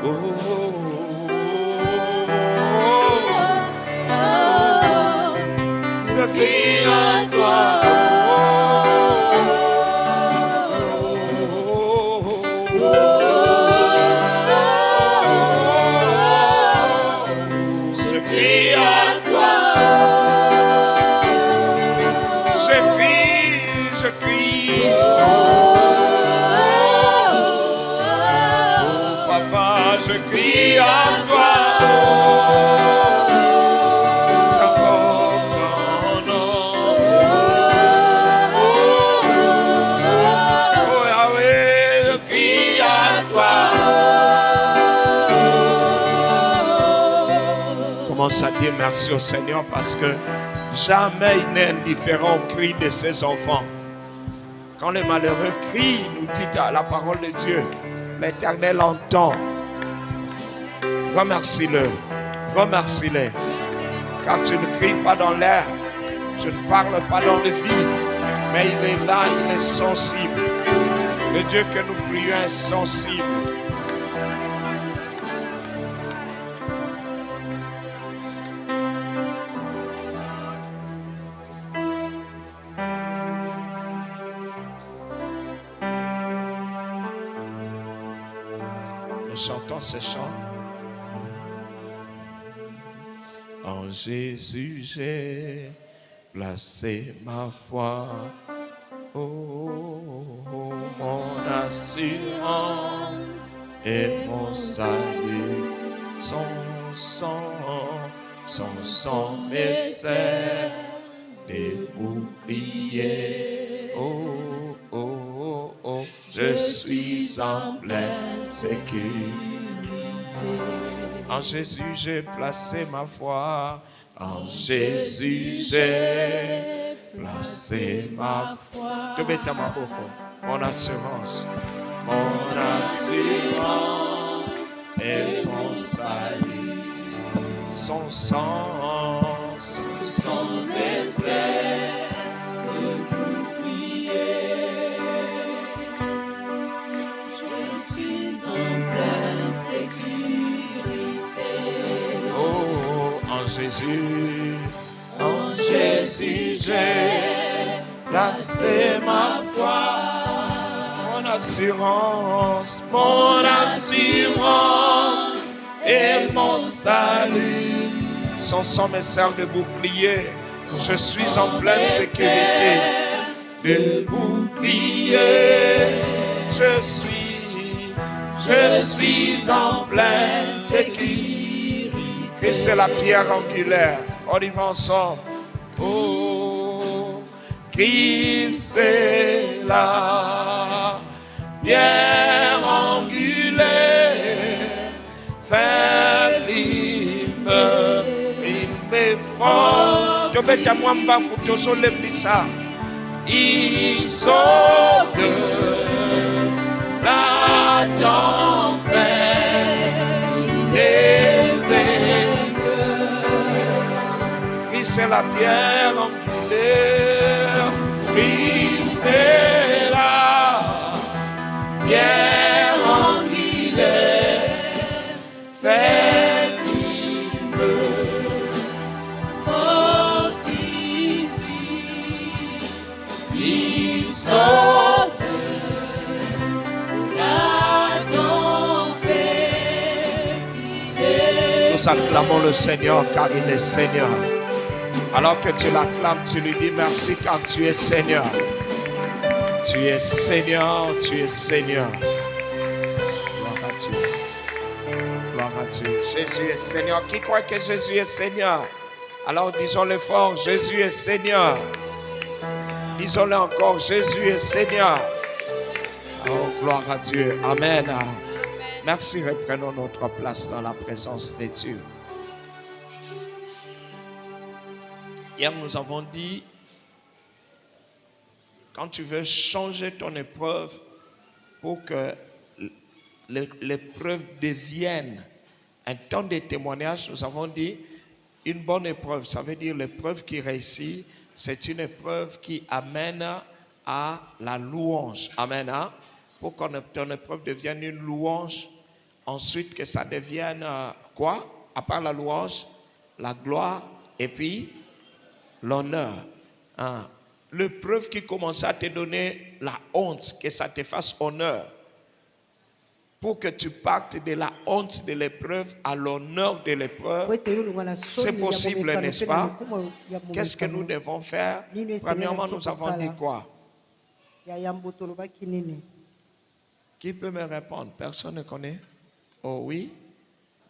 oh, oh, je crie en toi. Je crie à toi. Je crie. Oh, papa, je crie à toi. J'invoque ton nom. Oh, Yahweh, je crie à toi. Commence à dire merci au Seigneur parce que jamais il n'est indifférent au cri de ses enfants. Quand les malheureux crient, nous dit à la parole de Dieu, l'Éternel entend. Remercie-le, remercie-le. Car tu ne cries pas dans l'air, tu ne parles pas dans le vide, mais il est là, il est sensible. Le Dieu que nous prions est sensible. Nous chantons ce chant. En Jésus, j'ai placé ma foi. Oh, mon assurance et mon salut. Son sang me sert des boucliers. Oh, oh, oh, je suis en pleine sécurité. En Jésus, j'ai placé ma foi. En Jésus, j'ai placé ma foi. Mon assurance. Mon assurance et mon salut. Son sang me sert de bouclier. Je suis en pleine sécurité. Oh, en Jésus, j'ai placé ma foi. Mon assurance et mon salut. Son sang me sert de bouclier. Je suis en pleine sécurité. De bouclier. Je suis en pleine sécurité. Et c'est la pierre angulaire. On y va ensemble. Oh, Christ est la pierre angulaire. Faible, il me fort. Il sauve de la tempête et Christ est la pierre angulaire. Christ est la pierre angulaire. Fait qu'il me fortifie. Il sauve la tempête. Nous acclamons le Seigneur car il est Seigneur. Alors que tu l'acclames, tu lui dis merci car tu es Seigneur. Tu es Seigneur, tu es Seigneur. Gloire à Dieu. Gloire à Dieu. Jésus est Seigneur. Qui croit que Jésus est Seigneur? Alors disons-le fort, Jésus est Seigneur. Disons-le encore, Jésus est Seigneur. Oh, gloire à Dieu. Amen. Merci, reprenons notre place dans la présence de Dieu. Hier, nous avons dit, quand tu veux changer ton épreuve pour que l'épreuve devienne un temps de témoignage, nous avons dit, une bonne épreuve, ça veut dire l'épreuve qui réussit, c'est une épreuve qui amène à la louange. Amen. Hein? Pour que ton épreuve devienne une louange. Ensuite, que ça devienne quoi? À part la louange, la gloire et puis l'honneur. Hein? L'épreuve qui commence à te donner la honte, que ça te fasse honneur. Pour que tu partes de la honte de l'épreuve à l'honneur de l'épreuve, c'est possible, n'est-ce pas? Qu'est-ce que nous devons faire? Premièrement, nous avons dit quoi? Qui peut me répondre? Personne ne connaît? Oh oui?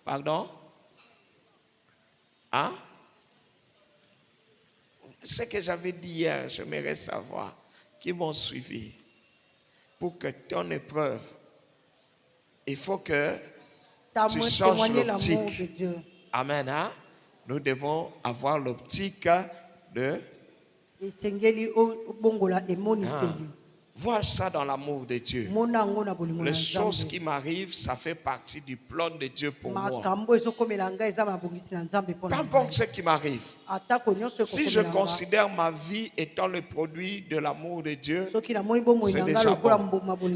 Pardon? Hein? Ce que j'avais dit hier, j'aimerais savoir qui m'ont suivi. Pour que ton épreuve, il faut que tu changes l'optique. Amen. Hein? Nous devons avoir l'optique de voir ça dans l'amour de Dieu. Les choses qui m'arrivent, ça fait partie du plan de Dieu pour moi. Peu importe ce qui m'arrive. Si je considère ma vie étant le produit de l'amour de Dieu, c'est déjà bon.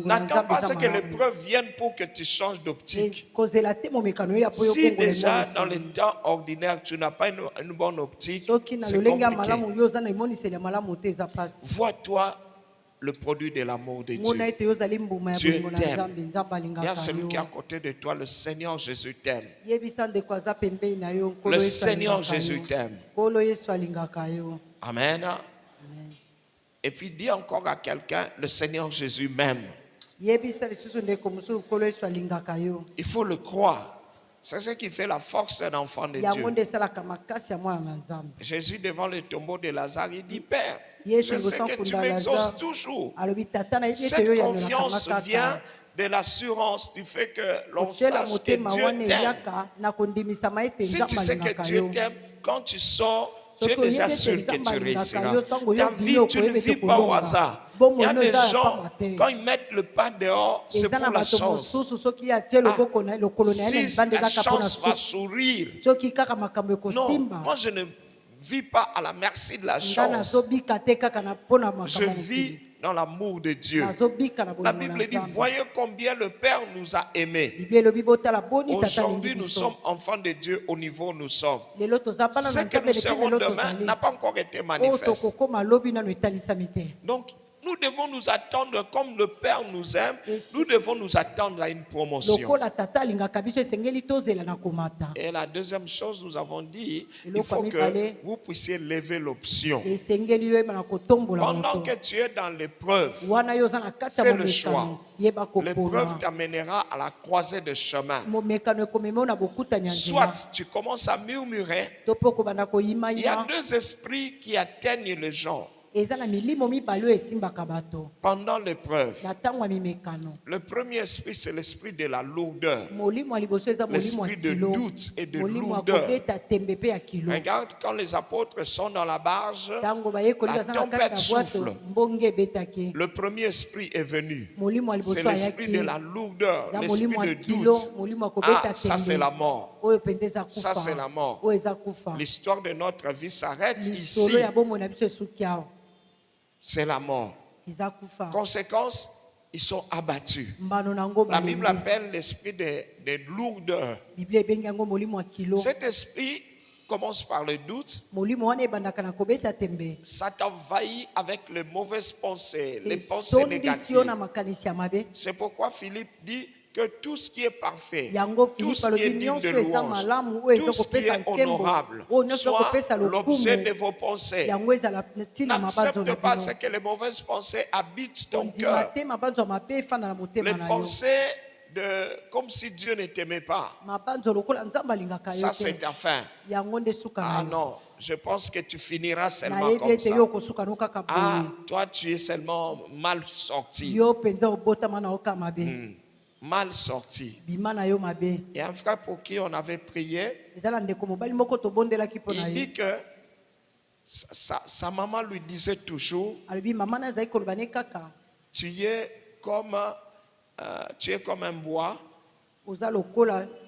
N'attends pas ce que l'épreuve vienne pour que tu changes d'optique. Si déjà dans le temps ordinaire, tu n'as pas une bonne optique, c'est compliqué. Vois-toi le produit de l'amour de Dieu. Dieu t'aime. Il y a celui qui est à côté de toi, le Seigneur Jésus t'aime. Le Seigneur Jésus t'aime. Amen. Et puis dis encore à quelqu'un, le Seigneur Jésus m'aime. Il faut le croire. C'est ce qui fait la force d'un enfant de Dieu. Jésus devant le tombeau de Lazare, il dit, Père, je sais que tu m'exauces toujours. Cette confiance vient de l'assurance du fait que l'on sache que Dieu t'aime. Si tu sais que Dieu t'aime, quand tu sors, tu es déjà sûr que tu réussiras. Ta vie, tu ne vis pas au hasard. Il y a des gens, quand ils mettent le pas dehors, c'est pour la chance. Si la chance va sourire. Non, moi je ne vis pas à la merci de la chance. Je vis dans l'amour de Dieu. La Bible dit, voyez combien le Père nous a aimés. Aujourd'hui, nous sommes enfants de Dieu au niveau où nous sommes. Ce que nous serons demain n'a pas encore été manifeste. Donc, nous devons nous attendre, comme le Père nous aime, nous devons nous attendre à une promotion. Et la deuxième chose, nous avons dit, il faut que vous puissiez lever l'option. Pendant que tu es dans l'épreuve, fais le choix. L'épreuve t'amènera à la croisée de chemin. Soit tu commences à murmurer, il y a deux esprits qui atteignent les gens. Pendant l'épreuve, le premier esprit, c'est l'esprit de la lourdeur, l'esprit de doute et de lourdeur. Regarde, quand les apôtres sont dans la barge, la tempête souffle. Le premier esprit est venu. C'est l'esprit de la lourdeur, l'esprit de doute. Ah, ça c'est la mort. Ça c'est la mort. L'histoire de notre vie s'arrête ici. C'est la mort. Conséquence, ils sont abattus. La Bible appelle l'esprit de lourdeur. Cet esprit commence par le doute. Ça t'envahit avec les mauvaises pensées, les pensées négatives. C'est pourquoi Philippe dit que tout ce qui est parfait, tout ce qui est digne de louange, tout ce qui est honorable, soit l'objet de vos pensées. N'accepte pas ce que les mauvaises pensées habitent ton cœur. Les pensées comme si Dieu ne t'aimait pas. Ça, c'est ta fin. Ah non, je pense que tu finiras seulement comme ça. Ah, toi, tu es seulement mal sorti. Mal sorti. Il y a un frère pour qui on avait prié. Il dit que sa maman lui disait toujours, tu es comme un bois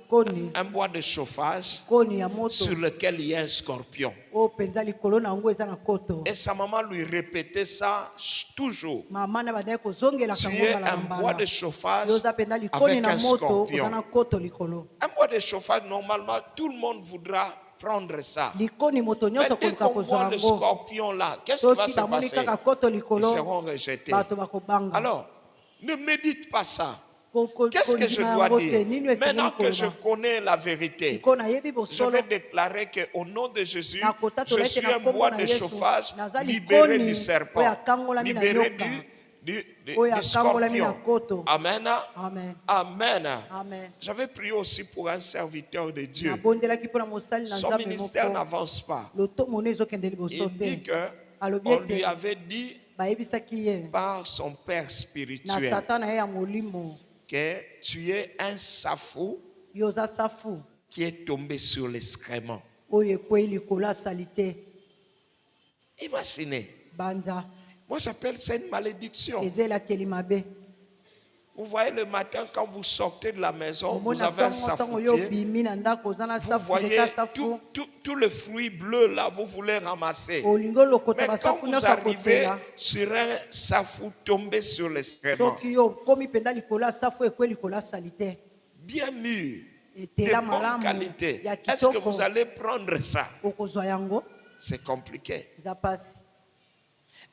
Koni. un bois de chauffage Koni ya moto. sur lequel il y a un scorpion. O penza likolo na ngo eza na koto. Et sa maman lui répétait ça toujours. Mama na badai kozongela Tu kango es mbala un mbala. bois de chauffage Yoza penza likoni avec na un moto scorpion. oza na koto likolo. Un bois de chauffage, normalement, tout le monde voudra prendre ça. Likoni moto Mais nyonso dès koluka qu'on voit kozwa le yango. scorpion là, qu'est-ce qui va Soki se bamoni passer? kaka koto Ils likolo seront rejetés. bato bakobanga. Alors, ne médite pas ça. Ko- Qu'est-ce que je kondima dois yango te, dire? nini esengeli Maintenant que je koloba. connais la vérité, Siko nayebi je bosolo. vais déclarer qu'au nom de Jésus, Nakota je tolete suis na un kombo bois na de Yesu. chauffage Naza libéré likoni du serpent, oyo akangolami na libéré nyoka. du Oyo akangolami na scorpion. koto. Amen. Amen. Amen. Amen. J'avais prié aussi pour un serviteur de Dieu. Nabondelaki mpona mosali na Son Nzambe ministère moko. n'avance pas. Lotomo ne ezokende liboso Il dit te. que Alobi on lui ete avait dit bayebisaki ye par son père na spirituel tata na ye ya molimo que tu es un safou yo oza safu qui est tombé sur l'excrément. oyo ekwei likolo asali te. Imaginez. Banza Moi, j'appelle ça une malédiction. eza elakeli mabe. Vous voyez le matin, quand vous sortez de la maison, vous omona avez un ntango yo safoutier. obimi na ndako oza na Vous safu voyez leka safu tout le fruit bleu là, vous voulez ramasser. olingi olokota Mais quand basafu vous nyonso arrivez akotela. sur un safou tombé sur l'excrément, Soki yo okomi mpenza likolo ya safu ekwei likolo asali te. bien mûr, de Etela bonne malamu qualité, ya est-ce que kitoko vous allez prendre ça? okozwa yango C'est compliqué. eza pasi.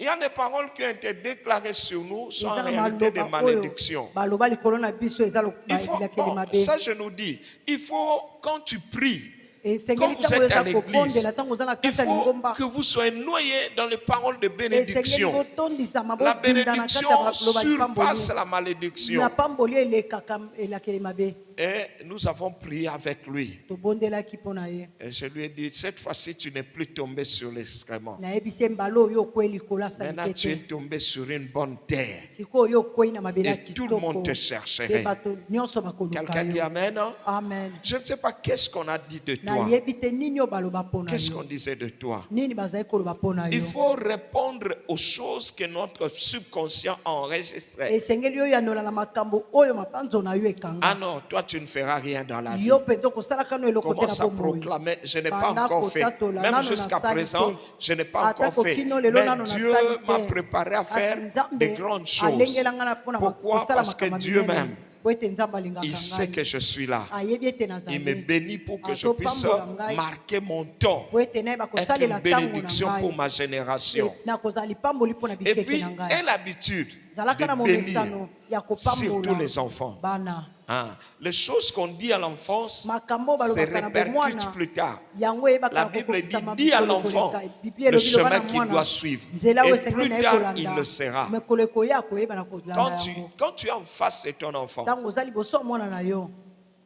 Il y a des paroles qui ont été déclarées sur nous sont en Eza na réalité des maloba oyo malédictions. baloba likolo na biso eza Il faut, elakeli bon, mabe. ça je nous dis, il faut quand tu pries, Esengeli quand vous ntango êtes à eza l'église, kobondela ntango oza na il kati ya faut lingomba que vous soyez noyés dans les paroles de esengeli bénédiction. botondisama La bozinda na kati bénédiction ya baloba surpasse lipamboli la malédiction. na pamboli elekaka elakeli mabe. Et nous avons prié avec lui. Tobondelaki mpo na ye Et je lui ai dit, cette fois-ci, tu n'es plus tombé sur l'excrément. nayebisi ye mbala oyo okwei likolo asali Maintenant, te tu es te. tombé sur une bonne terre. Sikoyo oyo okwei na mabele ya Et tout le monde kitoko te pe chercherait. bato nyonso bakoluka Quelqu'un dit yo. Amen. Amen. Je ne sais pas qu'est-ce qu'on a dit de toi. nayebi te nini oyo baloba mpo na Qu'est-ce qu'on yo disait de toi? nini bazali koloba mpo na Il yo. faut répondre aux choses que notre subconscient a enregistrées. esengeli oyo yanola na makambo oyo mabanzo na yo ekanga. Ah non, toi tu ne feras rien dans la vie. yo mpenza okosalaka no eloko te Commence na à bomoi. proclamer, je n'ai pas Banda encore fait. kotatola, Même nano jusqu'à nasali présent, te. je n'ai pas Ata encore fait. kokino lelo Mais nano Dieu nasali m'a te. préparé à faire Kasi Nzambe de grandes choses. alengelanga na mpona Pourquoi? kosala Parce que makambo Dieu minene. m'aime. Po ete Nzambe alingaka Il sait ngai. que je suis là. ayebi ete Il me nazali bénit pour que je Azopambola puisse ngai. marquer mon temps. po ete naye Être bakosalela une ntango na bénédiction pour ngai ma génération. nakozala lipamboli mpo na Et bikeke puis, na ngai. aie l'habitude zalaka na de bénir momesano ya surtout kopambola les enfants. bana. Hein. Les choses qu'on dit à l'enfance makambo se balobaka na répercutent bomwana plus tard. yango La eyebaka Bible dit, kokokisama dis à mikolo l'enfant koleka. Biblia le elobi loba na chemin qu'il mwana, doit suivre. nzela oyo Et esengeli plus na ye tard, kolanda. il le sera. mikolo ekoya koyeba na kolanda yango. Quand tu es en face de ton enfant, ntango oza liboso ya mwana na yo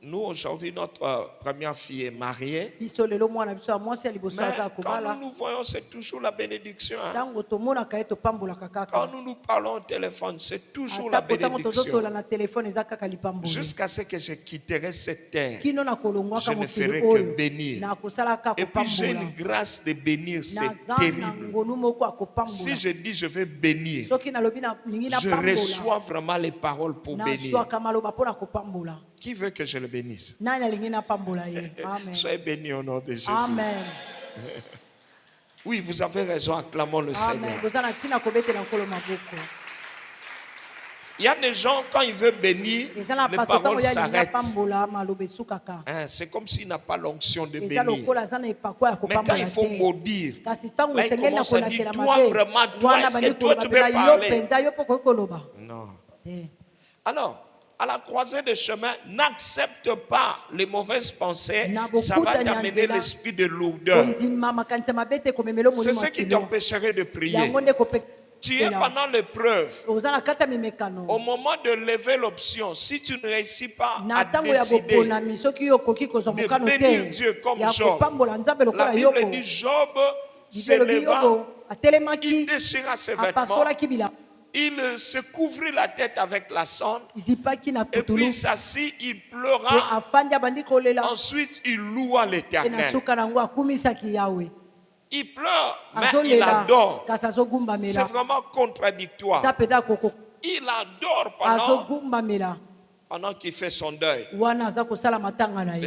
nous aujourd'hui, notre première fille est mariée. biso lelo mwana biso ya mwasi ya liboso Mais aza quand kobala nous nous voyons, c'est toujours la bénédiction. Hein. ntango tomonaka ye topambolaka Quand kaka nous nous parlons au téléphone, c'est toujours la atako ntango tozosola bénédiction. na telefone eza kaka lipamboli. Jusqu'à ce que je quitterai cette terre. kino na Je kolongwaka ne ferai mokili que oyo bénir. nakosalaka Et puis j'ai kopambola une grâce de bénir, c'est naza na terrible. ngolu moko ya Si kopambola je dis je vais bénir, soki nalobi nalingi je napambola reçois vraiment les paroles pour bénir. nazwaka maloba mpo na kopambola. Qui veut que je le bénisse? nani alingi napambola ye. Amen. Soyez bénis au nom de Jésus. Amen. Oui, vous avez raison, acclamons le Amen. Seigneur. boza na ntina kobetela nkolo maboko. Il y a des gens, quand ils veulent bénir, eza na les bato ntango paroles ye alingi s'arrêtent. apambola maloba esukaka. Hein, c'est comme s'il n'a pas l'onction de eza bénir. lokola aza na epako ya Mais quand kopambola il faut te. maudire, kasi ntango là, il esengeli na commence à dire, kolakela toi mabe vraiment, toi, wana est-ce que bandi toi koloba tu mpena peux yo parler? mpenza yo mpo koki koloba Non. te. Alors, à la croisée des chemins, n'accepte pas les mauvaises pensées. Na Ça va bokuta t'amener nyanzela. l'esprit de lourdeur. kondima makanisi ya mabe te komemela C'est molimo ce ya qui kilo t'empêcherait de prier. yango nde Tu es pendant l'épreuve. oza na kati ya mimekano Au moment de lever l'option, si tu ne réussis pas na à ntango ya décider, boponami soki yo okoki kozwa de mokano bénir te Dieu comme ya Job. kopambola nzambe la lokola Bible yoko dit Job Bible elobi s'éleva, yobo il atelemaki déchira ses vêtements, apasolaki bilamba il se couvrit la tête avec la cendre, zipaki na et putulu puis s'assit, il pe pleura. afandi abandi kolela Ensuite, il loua pe na l'Éternel. suka nango akumisaki yawe Il pleure, mais il azolela adore. kasi C'est azogumbamela vraiment contradictoire. eza mpenza koko Il adore pendant azogumbamela pendant qu'il fait son deuil. wana aza kosala matanga na ye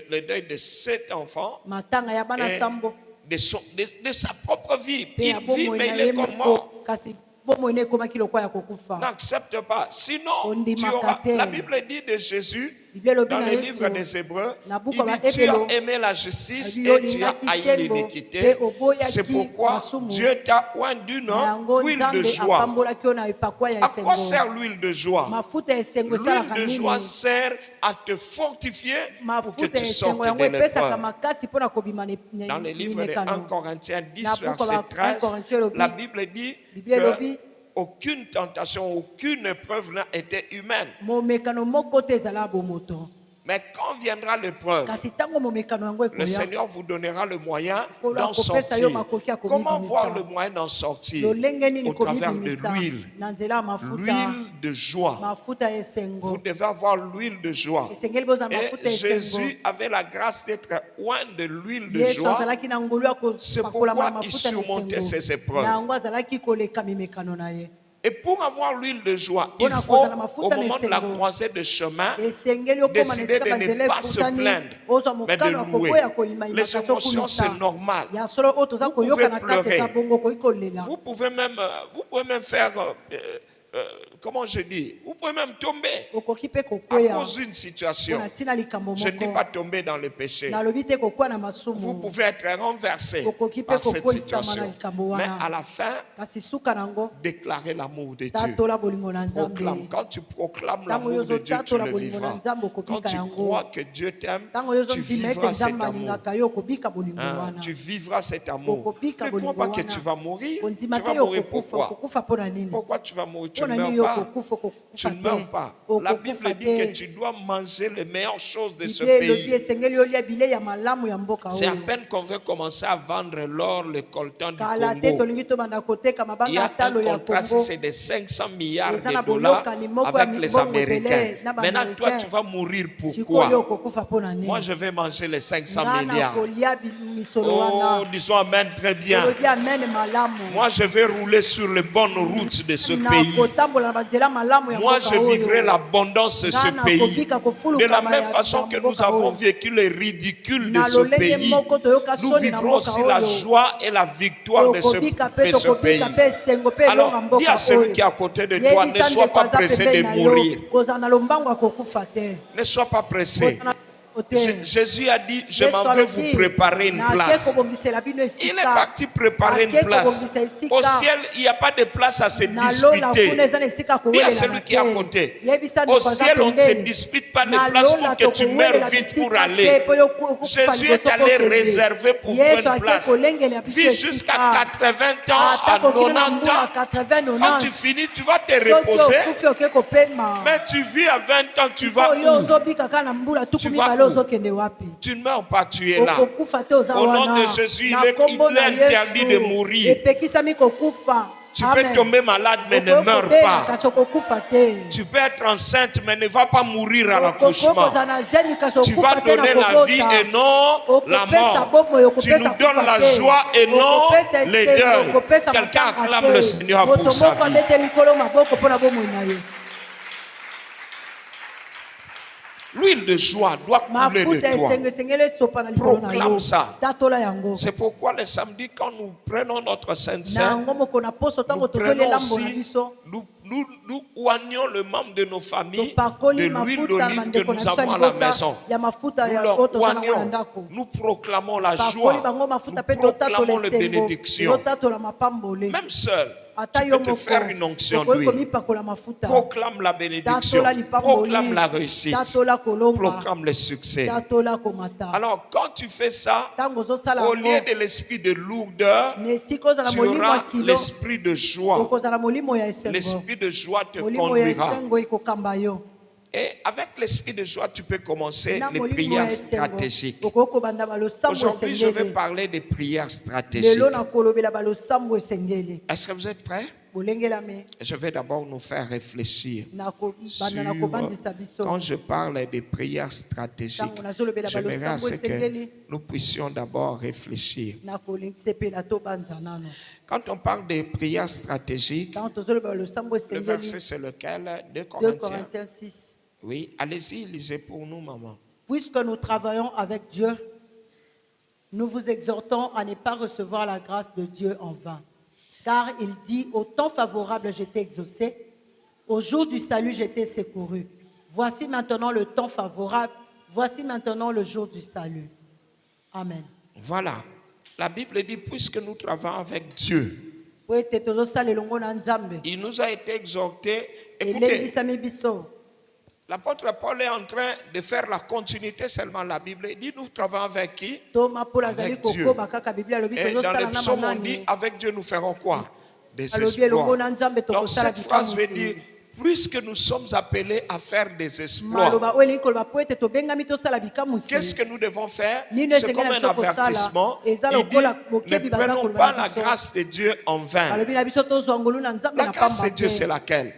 Le deuil de 7 enfants matanga ya bana et sambo de sa propre vie. pe ya Il vit, bomoi mais na il ye est comme moko mort. kasi bomoi na ekomaki lokwa ya kokufa N'accepte pas. Sinon, Ondimaka tu auras, te. la Bible dit de Jésus, Biblia elobi dans na le Yesu, livre des Hébreux, na buku il ya dit, tu Bahebelo, as aimé la justice abi et tu as olingaki haï sembo, l'iniquité. pe oboyaki C'est pourquoi masumu. Dieu t'a oindu, na non, yango huile de nzambe joie. apambolaki yo na epakwa ya À quoi esengo sert l'huile de joie? mafuta ya esengo L'huile esalaka de joie nini sert à te fortifier pour que mafuta tu ya sortes esengo yango de epesaka l'épreuve. makasi mpona kobima Dans le livre de 1 mimekano Corinthiens 10, Na buku verset ya 1 13, Corinthiens elobi, la Bible dit Biblia elobi, que aucune tentation, aucune épreuve n'a été humaine. momekano moko te ezala bomoto Mais quand viendra l'épreuve, kasi ntango momekano yango le ekoya Seigneur vous donnera le moyen Kolo d'en akopesa yo sortir. makoki ya Comment komibimisa. voir le moyen d'en sortir? lolenge nini Au travers de komibimisa l'huile. na nzela ya mafuta L'huile de joie. mafuta ya Vous esengo devez avoir l'huile de joie. esengeli bozala mafuta Et ya esengo Jésus avait la grâce d'être oint de l'huile de yesu joie. azalaki na ngolu ya C'est kopakolama na pourquoi il mafuta na surmontait ces esengo épreuves. na yango azalaki koleka mimekano na ye Et pour avoir l'huile de joie, il Bona faut, kozala mafuta au na moment de la esengo. croisée de chemin, esengeli okóma na décider esika de ne banzela pas se ekutani plaindre, ozwa mais de mokano ya louer. koboya koyimayima Les kasi émotions, c'est okumisa normal. ya solo oyo toza Vous koyoka pouvez na kati eza pleurer. bongo okoki kolela Vous pouvez même faire, comment je dis, vous pouvez même tomber okoki mpe à kokweya cause d'une situation. mpona ntina likambo Je ne dis moko pas tomber dans le péché. nalobi te kokwa na Vous masumu pouvez être renversé okoki mpe par cette kokweyisama na situation. likambo Mais wana à la fin, kasi suka nango déclarer l'amour de Dieu. tatola bolingo na nzambe Proclame. Quand tu proclames ntango l'amour de Dieu, tu ozotatola le bolingo na vivras. nzambe Quand okobika tu yango crois que Dieu t'aime, ntango tu ozondima ete vivras cet nzambe amour. alingaka yo okobika bolingo wana Tu vivras cet amour. okobika Ne crois bolingo pas que wana tu vas mourir. Tu ondima te vas yo mourir okokufa pourquoi? okokufa mpona nini Pourquoi tu vas mourir? Tu ne mpona nini meurs yo pas. okokufa Tu ne te meurs pas. La Bible okokufa dit que te tu dois manger les meilleures choses de ce biblia elobi pays. esengeli olia bilei ya malamu ya mboka C'est à oyo peine qu'on veut commencer à vendre l'or, le coltan du kala te Congo. tolingi tobanda koteka Il y mabanga ya a un talo ya contrat, congo c'est de 500 milliards Eza na de dollars boyokani moko ya avec les mibongo Américains. ebele na Maintenant, toi, baaméricain tu vas mourir sikoyo pourquoi? okokufa mpona nini Moi, je vais manger les 500 nga na milliards. kolia misolo Oh, wana disons Amen très bien. olobi amen malamu Moi, je vais rouler sur les bonnes routes de ce na pays. kotambola na banzela malamu ya Moi, mboka je oyo vivrai l'abondance de ce Nga pays. nakobika De kofulukama la même ya façon que nous mboka avons oyo. vécu les ridicules de Na ce lolenge pays, moko toyoka nous soni na vivrons mboka aussi la oyo. joie et la victoire de ce Okobika pe pays. tokobika pe esengo pe elonga Alors, dis mboka à celui oyo. qui est à côté de toi, ne Yebisa sois ndeko pas aza pressé pembeni de na yo, mourir. kozala na lombango akokufa te. Ne sois pas pressé. Kozala na kote. Jésus a dit, je Yesu m'en vais alobi, vous préparer une nake place. kobongisela bino esika. Il est parti préparer une Ake place. kobongisa esika. Au ciel, il n'y a pas de place à se Na lola disputer. kuna eza na esika Dis à kowelela celui na qui est à te. côté. Yebisa Au ndeko aza ciel, on ne se pembeni. dispute pas de Na place lola pour que tu meurs tokowelela vite bisika pour te, aller. po yo okufa Jésus liboso est allé kokende. réserver pour Yesu une ake place. kolengela biso Vis esika. jusqu'à 80 ans, à Ata kokina na 90 mbula ans. 80, Quand 90. tu finis, tu vas te Soki reposer. okufi oke kopema. Mais tu vis à 20 ans, tu vas Oyo où? ozobika kaka na mbula tuku Tu vas mibale où? ozokende wapi? Tu ne meurs pas, tu es là. Okokufa te oza Au nom wana. de Jésus, Na il est kombo na interdit de Yesu, mourir. epekisami kokufa. Tu peux Amen. tomber malade, mais ne Okoki meurs kobela pas. kasi okokufa te. Tu peux être enceinte, mais ne va pas mourir à Okoki l'accouchement. kozala na zemi kasi Tu vas okufa te na donner la vie kobota. et non la Okopesa mort. bomoi, Tu nous okopesa donnes la kufa te. joie et non Okopesa les esengo, deuils. okopesa Quelqu'un matanga acclame te. le Seigneur Moto pour sa moko vie. abete likolo maboko mpona bomoi na ye. L'huile de joie doit couler Mafuta de toi. esengo esengeli esopa na likolo na Proclame yo. ça. Tatola yango. C'est pourquoi le samedi, quand nous prenons notre Sainte Na Seine, yango moko na poso nous ntango prenons tozolia lambo na aussi, biso. nous oignons le membre de nos familles Topakoli de l'huile mafuta na d'olive que bandeko na nous biso ya avons à la libota maison. ya mafuta Nous ya leur oyo toza nango na oignons, ndako. nous proclamons la Pakoli joie, bango mafuta nous mpe totatola proclamons les esengo. bénédictions. Totatola mapambole. Même seul, Ata tu yo peux te moko. faire une onction Okoki d'huile. komipakola mafuta. Proclame la bénédiction, Tatola lipamboli. proclame la réussite, Tatola kolonga. proclame le succès. Tatola komata. Alors, quand tu fais ça, Ntango ozosala au lieu yango. de l'esprit de lourdeur, Na esika ozala tu molimo ya auras kilo. l'esprit de joie. Okozala molimo ya esengo. L'esprit de joie te Molimo ya conduira. esengo ekokamba yo. Et avec l'esprit de joie, tu peux commencer Na les molimo prières ya esengo. stratégiques. Okoki kobanda balosambo Aujourd'hui, je vais esengeli. parler des prières stratégiques. Lelo nakolobela balosambo esengeli. Est-ce que vous êtes prêts? Bolengelame. Je vais d'abord nous faire réfléchir Banda nakobandisa biso. quand je parle des prières stratégiques. Ntango nazolobela J'aimerais balosambo à ce que esengeli. nous puissions d'abord réfléchir. Nakolingisepela tobanza nano. Quand on parle des prières stratégiques, Ntango tozoloba balosambo le esengeli. verset c'est lequel? 2 2 Corinthiens. Corinthiens 6. Oui, allez-y, lisez pour nous, maman. Puisque nous travaillons avec Dieu, nous vous exhortons à ne pas recevoir la grâce de Dieu en vain. Car il dit, au temps favorable, j'étais exaucé, au jour du salut, j'étais secouru. Voici maintenant le temps favorable, voici maintenant le jour du salut. Amen. Voilà. La Bible dit, puisque nous travaillons avec Dieu, il nous a été exhorté. Écoutez, l'apôtre Paul est en train de faire la continuité seulement. La Bible dit, nous travaillons avec qui? Avec Dieu. Et dans les psaumes, on dit, avec Dieu, nous ferons quoi? Des exploits. Donc cette phrase veut dire, puisque nous sommes appelés à faire des exploits, qu'est-ce que nous devons faire? C'est comme un avertissement. Il dit, ne prenons pas la grâce de Dieu en vain. La grâce de Dieu, c'est laquelle?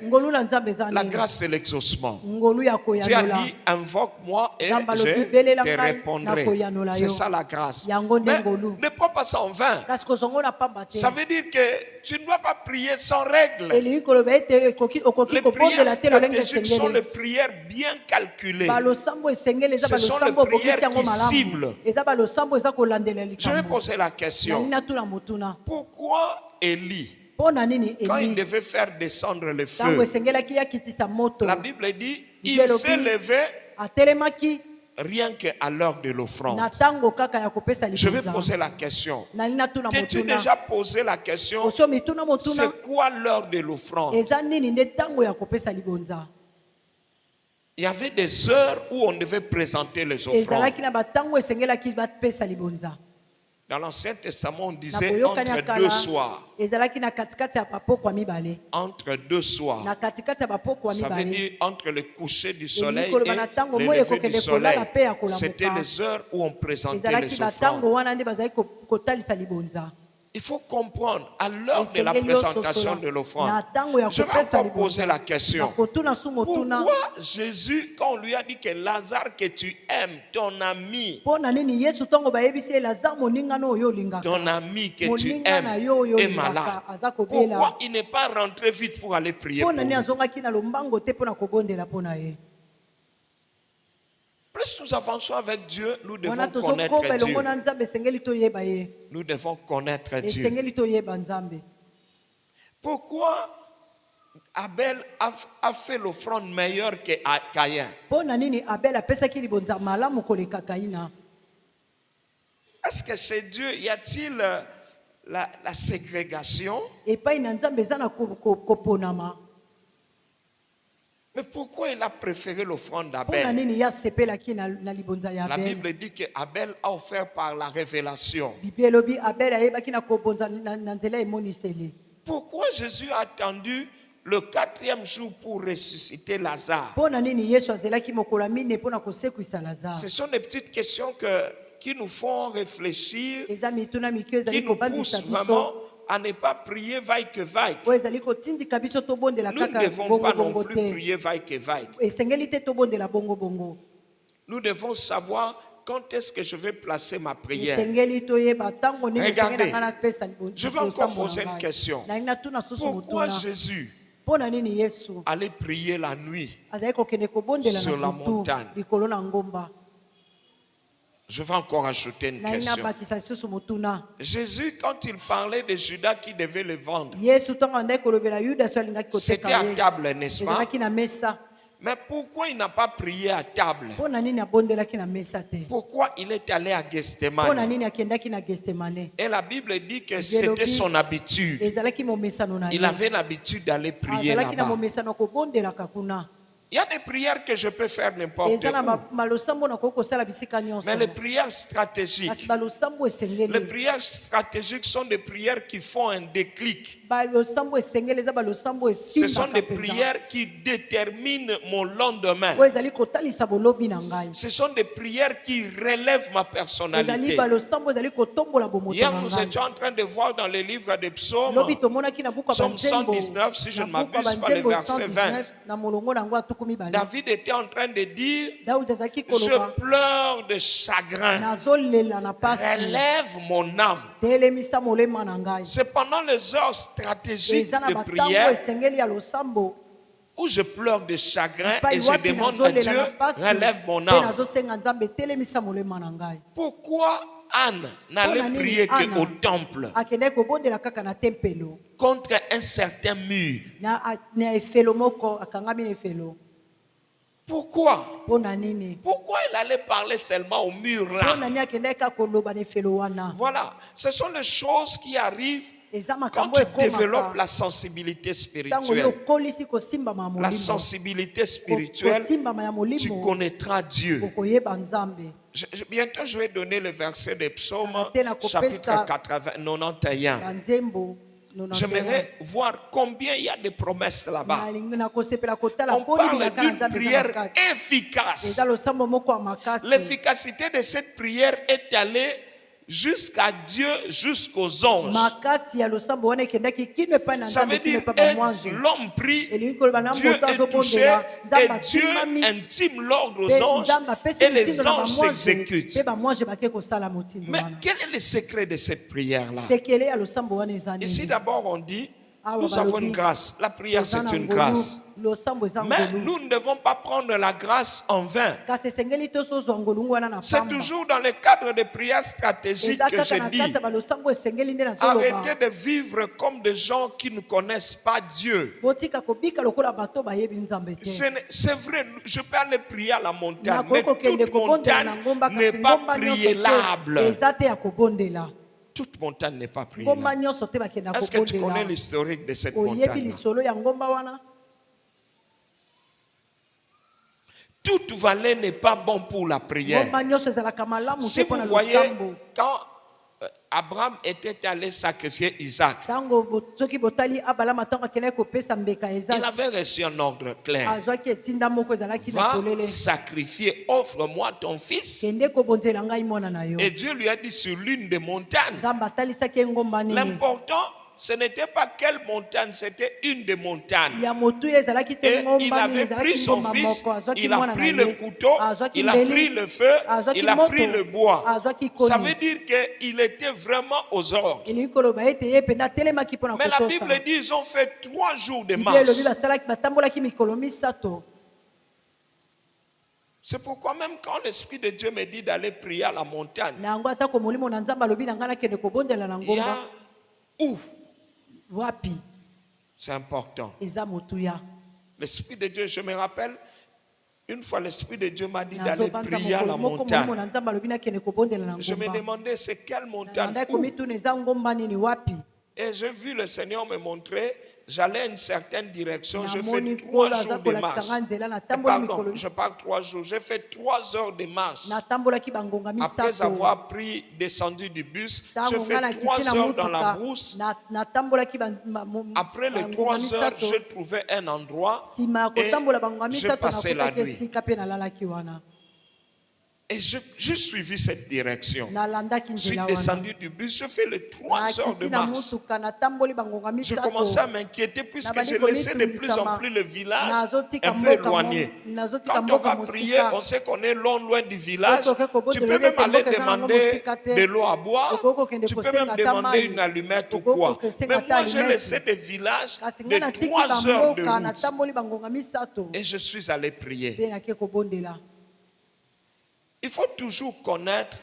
La grâce, c'est l'exaucement. Dieu a dit, invoque-moi et je te répondrai. C'est ça la grâce. Mais ne prends pas ça en vain. Ça veut dire que tu ne dois pas prier sans règle. Les prières stratégiques sont les prières bien calculées. Ce sont les prières qui ciblent. Je vais poser la question. Pourquoi Élie, quand il devait faire descendre le feu, la Bible dit, il s'est levé rien qu'à l'heure de l'offrande? Je vais poser la question. T'es-tu déjà posé la question? C'est quoi l'heure de l'offrande? Il y avait des heures où on devait présenter les offrandes. Dans l'Ancien Testament, on disait entre deux soirs. Entre deux soirs. Ça veut dire entre le coucher du soleil et le lever du soleil. C'était les heures où on présentait les offrandes. Il faut comprendre, à l'heure de la présentation de l'offrande, je vais encore poser la question. Pourquoi Jésus, quand on lui a dit que Lazare que tu aimes, ton ami que tu aimes est malade, pourquoi il n'est pas rentré vite pour aller prier pour lui? Plus nous avançons avec Dieu, nous devons connaître Dieu. Nous devons connaître Dieu. Pourquoi Abel a fait l'offrande meilleure que Caïn? Est-ce que chez Dieu, y a-t-il la ségrégation? Mais pourquoi il a préféré l'offrande d'Abel? La Bible dit qu'Abel a offert par la révélation. Pourquoi Jésus a attendu le 4e jour pour ressusciter Lazare? Ce sont des petites questions qui nous font réfléchir, qui nous poussent vraiment à ne pas prier vaille que vaille. Nous ne devons pas non plus prier vaille que vaille. Nous devons savoir quand est-ce que je vais placer ma prière. Regardez, je vais encore poser une question. Pourquoi Jésus allait prier la nuit sur la montagne? Je vais encore ajouter une question. Jésus, quand il parlait de Judas qui devait le vendre, c'était à table, n'est-ce pas? Mais pourquoi il n'a pas prié à table? Pourquoi il est allé à Gethsémani? Et la Bible dit que c'était son habitude. Il avait l'habitude d'aller prier là-bas. Il y a des prières que je peux faire n'importe où. Mais les prières stratégiques, sont des prières qui font un déclic. Ce sont des prières qui déterminent mon lendemain. Ce sont des prières qui relèvent ma personnalité. Hier, nous étions en train de voir dans le livre des psaumes, psaume 119, si je ne m'abuse pas, le verset 20. David était en train de dire, je pleure de chagrin, relève mon âme. C'est pendant les heures stratégiques de prière où je pleure de chagrin Epai et je wapi demande à nazolela Dieu, na pasi, relève mon mpe âme. nazosenga Nzambe etelemisa molema na ngai. Pourquoi Anne n'allait Mpona nini prier Ana qu'au temple akendeki kobondela kaka na tempelo contre un certain mur? na efelo moko, akangami na efelo? Pourquoi? Mpona nini? Pourquoi il allait parler seulement au mur Mpona là? nini akendeki kaka koloba na efelo wana? Voilà, ce sont les choses qui arrivent Eza quand makambo tu développes ekomaka la sensibilité ntango spirituelle. yo okolisi kosimbama ya La molimo. sensibilité spirituelle, Kosimbama ya tu molimo connaîtras Dieu. okoyeba Nzambe. Bientôt, je vais donner le verset des psaumes, Tena chapitre kopesa 91. banzembo 91. J'aimerais voir combien il y a de promesses là-bas. nalingi nakosepela kotala On mponi parle bilaka na d'une Nzambe eza prière na kati. efficace. Eza losambo moko ya makasi. L'efficacité de cette prière est allée jusqu'à Dieu, jusqu'aux anges. makasi ya losambo wana ekendaki kino epai na Ça Nzambe veut kino dire epai que bamwange. l'homme prie, elingi koloba na Dieu moto est touché azobondela Nzambe et Dieu asimami intime l'ordre aux mpe anges Nzambe apesi et les mitindo na anges bamwange s'exécutent. mpe bamwange bake kosala motindo Mais wana. quel est le secret de cette prière-là? sekele ya losambo wana eza Ici nini? d'abord on dit, Awa nous avons balobi, une grâce. La prière Eza c'est na une ngolu, grâce. losambo eza Mais ngolu. nous ne devons pas prendre la grâce en vain. kasi esengeli toso ozwa ngolungu wana na C'est pamba. toujours dans le cadre de prières stratégiques eza que kaka je na dis. kati ya balosambo esengeli nde nazoloba. Arrêtez de vivre comme des gens qui ne connaissent pas Dieu. botika kobika lokola bato bayebi Nzambe te. C'est vrai, je peux aller prier à la montagne, Nakoki mais kokende toute kobondela montagne na ngomba n'est kasi pas ngomba nyonso priélable. te eza te ya kobondela. Toute montagne n'est pas ngomba priélable. nyonso te bakenda Est-ce que tu connais kobondela. l'historique de cette oyebi montagne? lisolo ya ngomba wana. Toute vallée n'est pas bon pour la prière. ngomba nyonso ezalaka malamu Si te vous mpona voyez, losambo. quand Abraham était allé sacrifier Isaac, ntango soki botali abalama ntango akendaki kopesa mbeka il eza avait reçu un ordre clair. azwaki etinda moko ezalaki na Va polele. sacrifier, offre-moi ton fils. kende kobonzela ngai mwana na yo. Et Dieu lui a dit sur l'une des montagnes. Nzambe atalisaki ye ngomba nini. L'important, ce n'était pas quelle montagne, c'était une des montagnes. ya motuya ezalaki te Et il ngomba nini avait pris ezalaki son ngomba fils, moko. azwaki il a mwana pris na le ye couteau, azwaki il a mbeli, pris le feu, azwaki il a moto, pris le bois. azwaki Ça koni. veut dire qu'il était vraiment aux ordres. elingi koloba ete ye mpenza atelemaki mpona Mais la kotosa. Bible dit ils ont fait 3 jours de Biblia elobi marche. basalaki batambolaki mikolo misato. C'est pourquoi même quand l'Esprit de Dieu me dit d'aller prier à la montagne, na yango atako molimo na Nzambe alobi na ngai nakende kobondela na il y a ngomba où? wapi C'est important. eza motuya. L'Esprit de Dieu, je me rappelle, une fois l'Esprit de Dieu m'a dit d'aller nazobanza prier à la mokolo moko molimo montagne. na Nzambe alobi nakende kobondela na Je me ngomba. demandais c'est quelle montagne? nandaki Où? komituna eza ngomba nini wapi. Et j'ai vu le Seigneur me montrer, j'allais à une certaine direction, je namoni fais 3 nkolo jours aza de kolakisa marche. ngai nzela natamboli mikolo Pardon, je parle 3 jours, j'ai fait 3 heures de marche. natambolaki bangonga Après misato. avoir descendu du bus, je ntango fais ngai 3 nakiti na heures dans la motuka brousse. natambolaki Après les 3 heures, j'ai trouvé un endroit nsima ya et kotambola bangonga j'ai misato passé la nakutaki nuit. esika mpe nalalaki wana. Et j'ai suivi cette direction. nalandaki Je suis nzela wana. descendu du bus, je fais les 3 heures de nakiti na marche. motuka natamboli bangonga Je misato. commençais à m'inquiéter puisque Nabandi je laissais de plus en komitungisa plus le village nazotika un peu mboka éloigné. nazotika Quand on mboka va prier, mosika. on sait qu'on est loin du village. Soki okobondela Tu peux oyebi même ete aller mboka eza nango demander mosika te. de l'eau à boire. Okoki kokende Tu peux kosenga même ata demander mai. une allumette ou Okoki quoi. kosenga Mais ata moi, j'ai allumette. laissé des villages kasi de ngai natiki 3 heures de bamboka route. natamboli bangonga misato Et je suis allé prier. mpe nake kobondela. Il faut toujours connaître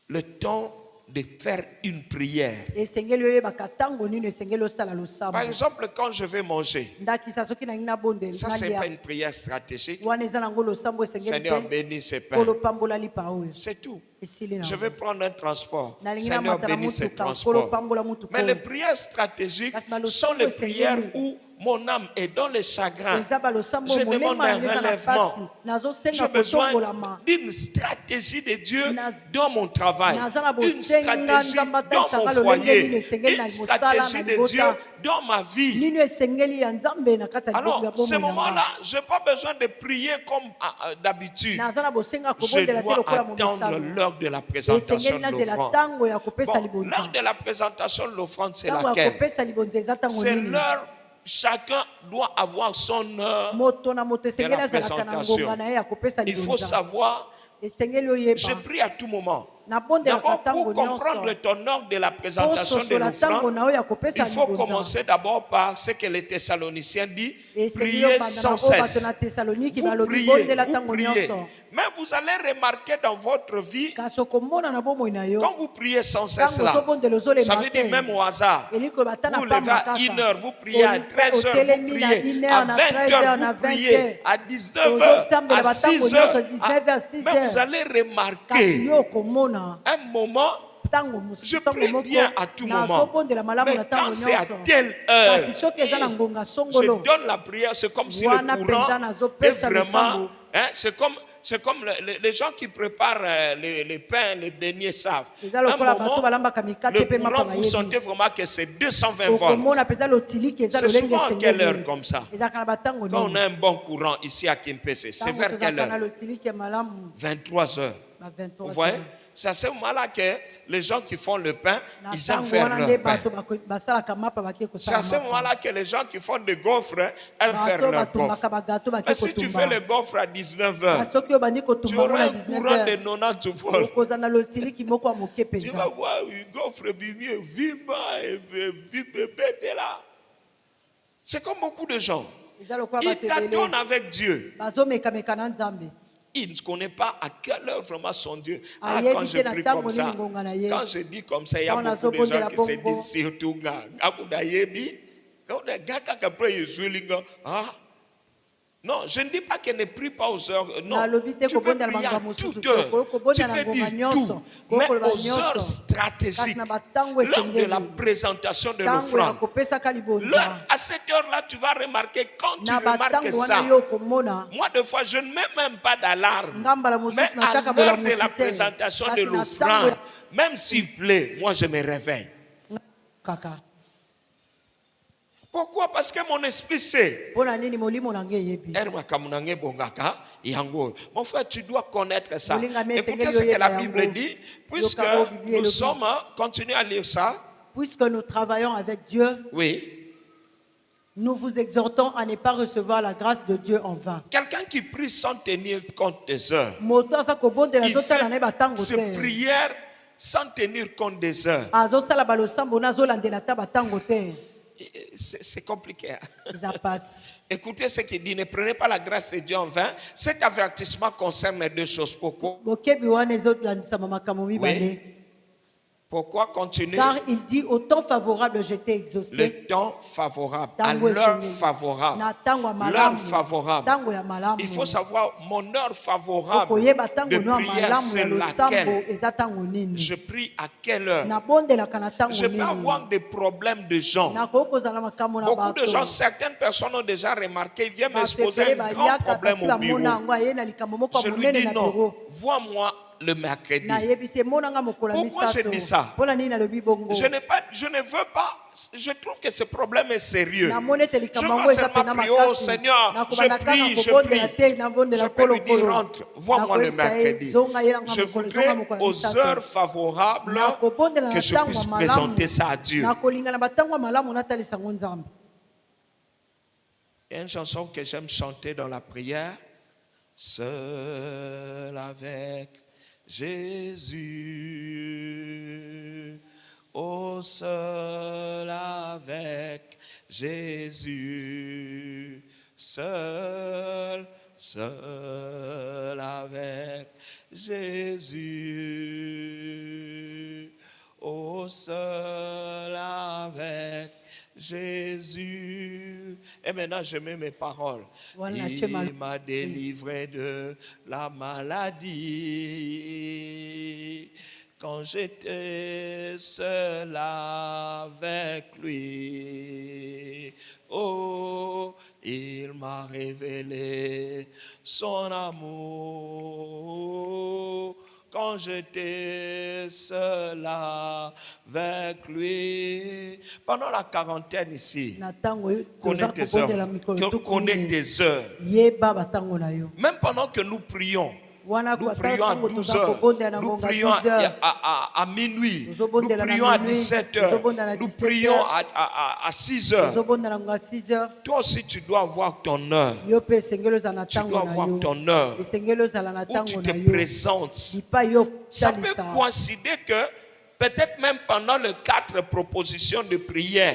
le temps de faire une prière. esengeli oyebaka ntango nini esengeli osala losambo. Par exemple, quand je vais manger, ndakisa soki nangi nabondela ça c'est pas nalia une prière stratégique. wana eza nango losambo esengeli Seigneur, te bénis ces pains. kolo pambola lipa oyo C'est tout. esili Je nango. vais prendre un transport. nalingi Seigneur, namata na bénis ce motuka kolo transport. pambola motuka Mais les oyo. prières stratégiques Kasi sont balosambo les prières esengeli. où mon âme est dans les chagrins. eza balosambo Je demande molema un yango eza na relèvement. pasi J'ai nazosenga besoin kotombolama. d'une stratégie de Dieu Naz- dans mon travail, naza na une bosenga stratégie nzambe dans atalisaka mon lolenge nini foyer, esengeli na une mosala stratégie na de Dieu libota dans ma vie. nini esengeli ya nzambe na kati ya Alors, ya ce bomoi na moment-là, nga. je n'ai pas besoin de prier comme d'habitude. naza na bosenga Je kobondela te dois lokola attendre momisalo l'heure de la présentation esengeli de nazela l'offrande. ntango ya kopesa Bon, libonza. l'heure de la présentation de l'offrande, c'est ntango ya laquelle? kopesa libonza eza ntango C'est nini. l'heure, chacun doit avoir son heure. moto na moto esengeli la azalaka na présentation. ngonga na ye ya kopesa Il faut libonza. savoir, esengeli je oyeba prie à tout moment. D'abord, pour comprendre ton ordre de la présentation de l'offrande, il faut commencer d'abord par ce que les Thessaloniciens disent, prier sans cesse. Vous priez. Mais vous allez remarquer dans votre vie, quand vous priez sans cesse là, ça veut dire même au hasard, vous levez à 1h, vous priez à 13h, vous priez à 20h, vous priez à 19h, à 6h, mais vous allez remarquer un moment, je prie bien à tout moment, mais quand c'est à telle heure, je donne la prière, c'est comme si le courant est vraiment, c'est comme les gens qui préparent les pains, les beignets savent. À un moment, le courant, vous sentez vraiment que c'est 220 volts. C'est souvent à quelle heure comme ça? Quand on a un bon courant ici à Kimpese, c'est vers quelle heure? 23 heures. Vous voyez? C'est à ce moment-là que les gens qui font le pain, ils aiment faire leur pain. C'est à ce moment-là que les gens qui font des gaufres aiment faire leur gaufre. Mais si tu fais le gaufre à 19h, tu auras un courant de 90 volts. Tu vas voir une gaufre bimie, vimba et bébé là. C'est comme beaucoup de gens. Ils tâtonnent avec Dieu. Il ne connaît pas à quelle heure vraiment son Dieu. Ah, quand je prie comme ça, quand je dis comme ça, il y a beaucoup de gens qui se disent surtout non, je ne dis pas qu'elle ne prie pas aux heures. Non, tu peux prier à toute heure. Tu peux dire tout. Mais aux heures stratégiques, lors de la présentation de l'offrande, à cette heure-là, tu vas remarquer, quand tu remarques ça, moi, des fois, je ne mets même pas d'alarme. Mais à l'heure de la présentation de l'offrande, même s'il plaît, moi, je me réveille. Pourquoi? Parce que mon esprit sait. Mon frère, tu dois connaître ça. Écoutez ce que la Bible dit, puisque nous sommes, continuez à lire ça. Puisque nous travaillons avec Dieu, oui, nous vous exhortons à ne pas recevoir la grâce de Dieu en vain. Quelqu'un qui prie sans tenir compte des heures, il fait ses prières sans tenir compte des heures. C'est compliqué. Ça passe. Écoutez ce qu'il dit, ne prenez pas la grâce de Dieu en vain. Cet avertissement concerne deux choses. Pourquoi? Oui. Pourquoi continuer? Car il dit, au temps favorable, j'étais exaucé. Le temps favorable, à l'heure favorable. L'heure favorable. Il faut savoir, mon heure favorable de prière, c'est laquelle? Je prie à quelle heure? Je peux avoir des problèmes de gens. Beaucoup de gens, certaines personnes ont déjà remarqué, ils viennent m'exposer un grand problème au bureau. Je lui dis non, vois-moi le mercredi. Pourquoi je dis ça? Je ne veux pas. Je trouve que ce problème est sérieux. Je veux seulement prier, oh Seigneur, je prie. Je peux lui dire, rentre, vois-moi le mercredi. Je voudrais aux heures favorables que je puisse présenter ça à Dieu. Il y a une chanson que j'aime chanter dans la prière. Seul avec Jésus, oh seul avec Jésus, seul avec Jésus, oh seul avec Jésus. Et maintenant je mets mes paroles. Il m'a délivré de la maladie quand j'étais seul avec lui. Oh, il m'a révélé son amour quand j'étais seul avec lui. Pendant la quarantaine ici, connais tes heures. Même pendant que nous prions, Nous prions à 12 heures. Nous prions à minuit. Nous prions à 17 heures. Nous prions à 6 heures. Toi aussi, tu dois avoir ton heure. Tu dois avoir ton heure où tu te présentes. Ça peut coïncider que peut-être même pendant les 4 propositions de prière,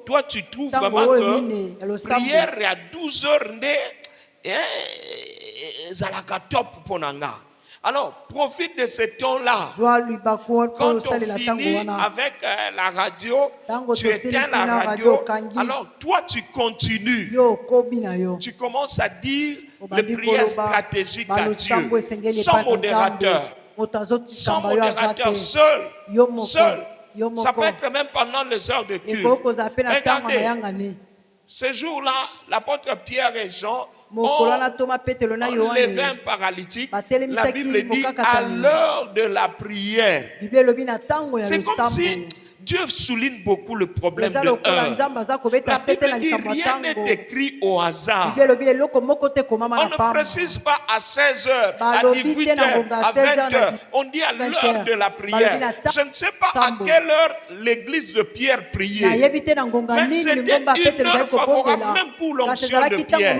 toi tu trouves vraiment que prière à 12 heures alors profite de ce temps-là. Quand on finit avec la radio, tu éteins la radio. Alors toi tu continues. Tu commences à dire les prières stratégiques à Dieu, sans modérateur. Sans modérateur, seul. Ça peut être même pendant les heures de culte. Regardez, ce jour-là, l'apôtre Pierre et Jean ont levé un paralytique. La Bible dit à l'heure de la prière. C'est comme si Dieu souligne beaucoup le problème de heure. La Bible dit rien n'est écrit au hasard. On ne précise pas à 16 heures, à 18 heures, à 20 heures. On dit à l'heure de la prière. Je ne sais pas à quelle heure l'église de Pierre priait. Mais c'était une heure favorable même pour l'onction de Pierre.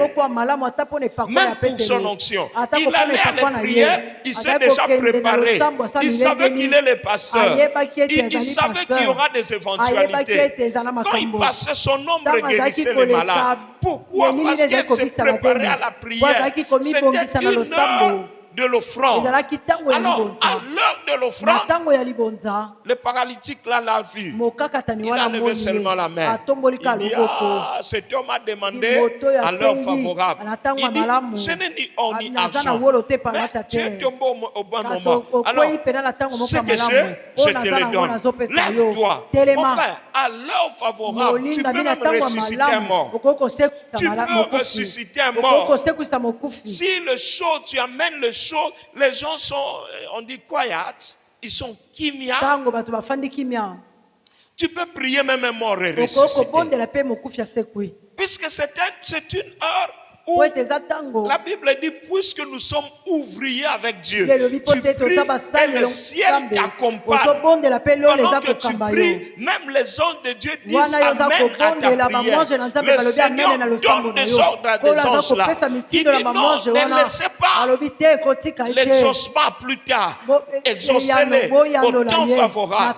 Même pour son onction. Il allait à la prière, il s'est déjà préparé. Il savait qu'il est le pasteur. Il savait qu'il y aura des éventualités. Quand il passait, son ombre guérissait les malades. Pourquoi? Parce qu'elle s'est préparée à la prière. C'était une heure de l'offrande. Alors, à l'heure de l'offrande, le paralytique là l'a vu. Il a levé seulement la main. Il dit, ah, cet homme a demandé à l'heure favorable. Il dit, je n'ai ni or ni argent, mais tu es tombé au bon moment. Alors, ce que j'ai, je te le donne. Lève-toi. Mon frère, à l'heure favorable, tu peux même ressusciter un mort. Tu peux ressusciter un mort. Si le chaud, tu amènes le chaud, les gens sont, on dit quiet, ils sont kimia. Tu peux prier même un mort et ressusciter. Puisque c'est une heure où la Bible dit, puisque nous sommes ouvriers avec Dieu, tu pries et le ciel t'accompagne. Pendant que tu pries, même les anges de Dieu disent Amen à ta prière. Le Seigneur donne des ordres à des anges là. Il dit non, ne laissez pas l'exaucement plus tard. Exaucez-les au temps favorable.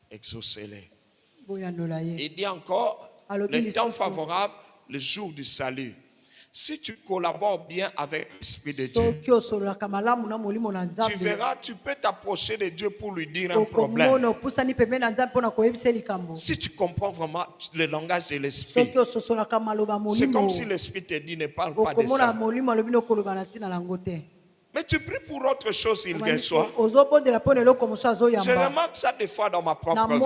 Exaucez-les. Il dit encore, le temps favorable, le jour du salut. Si tu collabores bien avec l'Esprit de Dieu, tu verras, tu peux t'approcher de Dieu pour lui dire un problème. Si tu comprends vraiment le langage de l'Esprit, c'est comme si l'Esprit te dit ne parle pas de ça. Mais tu pries pour autre chose, il y soit. Je remarque ça des fois dans ma propre vie.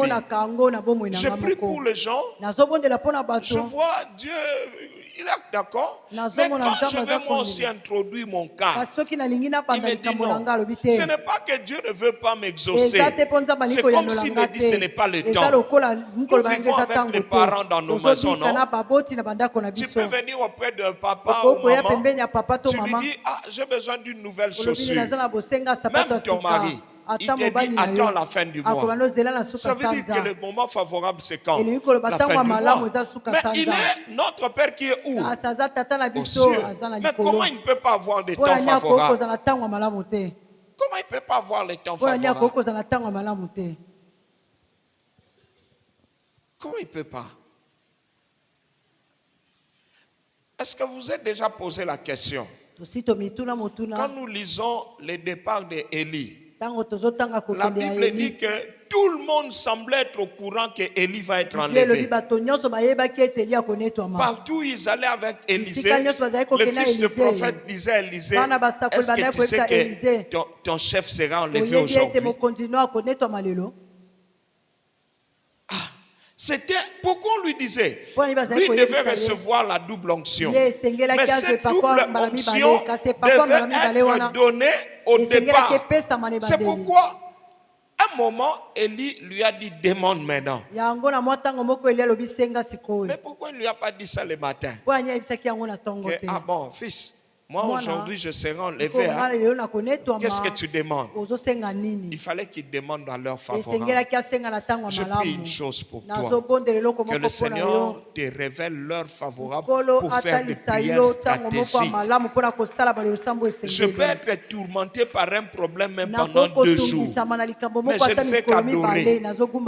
Je prie pour les gens. Je vois Dieu, il est d'accord. Mais quand je vais moi aussi introduire mon cas, il me dit non. Ce n'est pas que Dieu ne veut pas m'exaucer. C'est comme s'il me dit ce n'est pas le temps. Nous vivons avec les parents dans nos maisons, non? Tu peux venir auprès de papa ou maman. Tu lui dis, ah, j'ai besoin d'une nouvelle chaussure. Même ton mari, il te dit attends la fin du mois. Ça veut dire que le moment favorable c'est quand? La fin du mois. Mais il est notre Père qui est où? Aux cieux. Mais comment il ne peut pas avoir des temps favorables? Comment il ne peut pas avoir les temps favorables? Comment il ne peut pas? Est-ce que vous êtes déjà posé la question? Quand nous lisons le départ d'Élie, la Bible dit que tout le monde semblait être au courant qu'Élie va être enlevé. Partout où ils allaient avec Élisée, le fils du prophète disait à Élisée, est-ce que tu sais que ton chef sera enlevé aujourd'hui? C'était pourquoi on lui disait, lui devait recevoir la double onction. Mais cette double onction devait être donnée au départ. C'est pourquoi, à un moment, Élie lui a dit, demande maintenant. Mais pourquoi il ne lui a pas dit ça le matin? Que, ah bon, fils, Moi, aujourd'hui, je serai enlevé. Hein. Qu'est-ce que tu demandes? Il fallait qu'ils demandent à leur favorable. Je prie une chose pour toi. Que le Seigneur te révèle leur favorable pour faire des prières stratégiques. Je peux être tourmenté par un problème même pendant 2 jours. Mais je ne fais qu'adorer.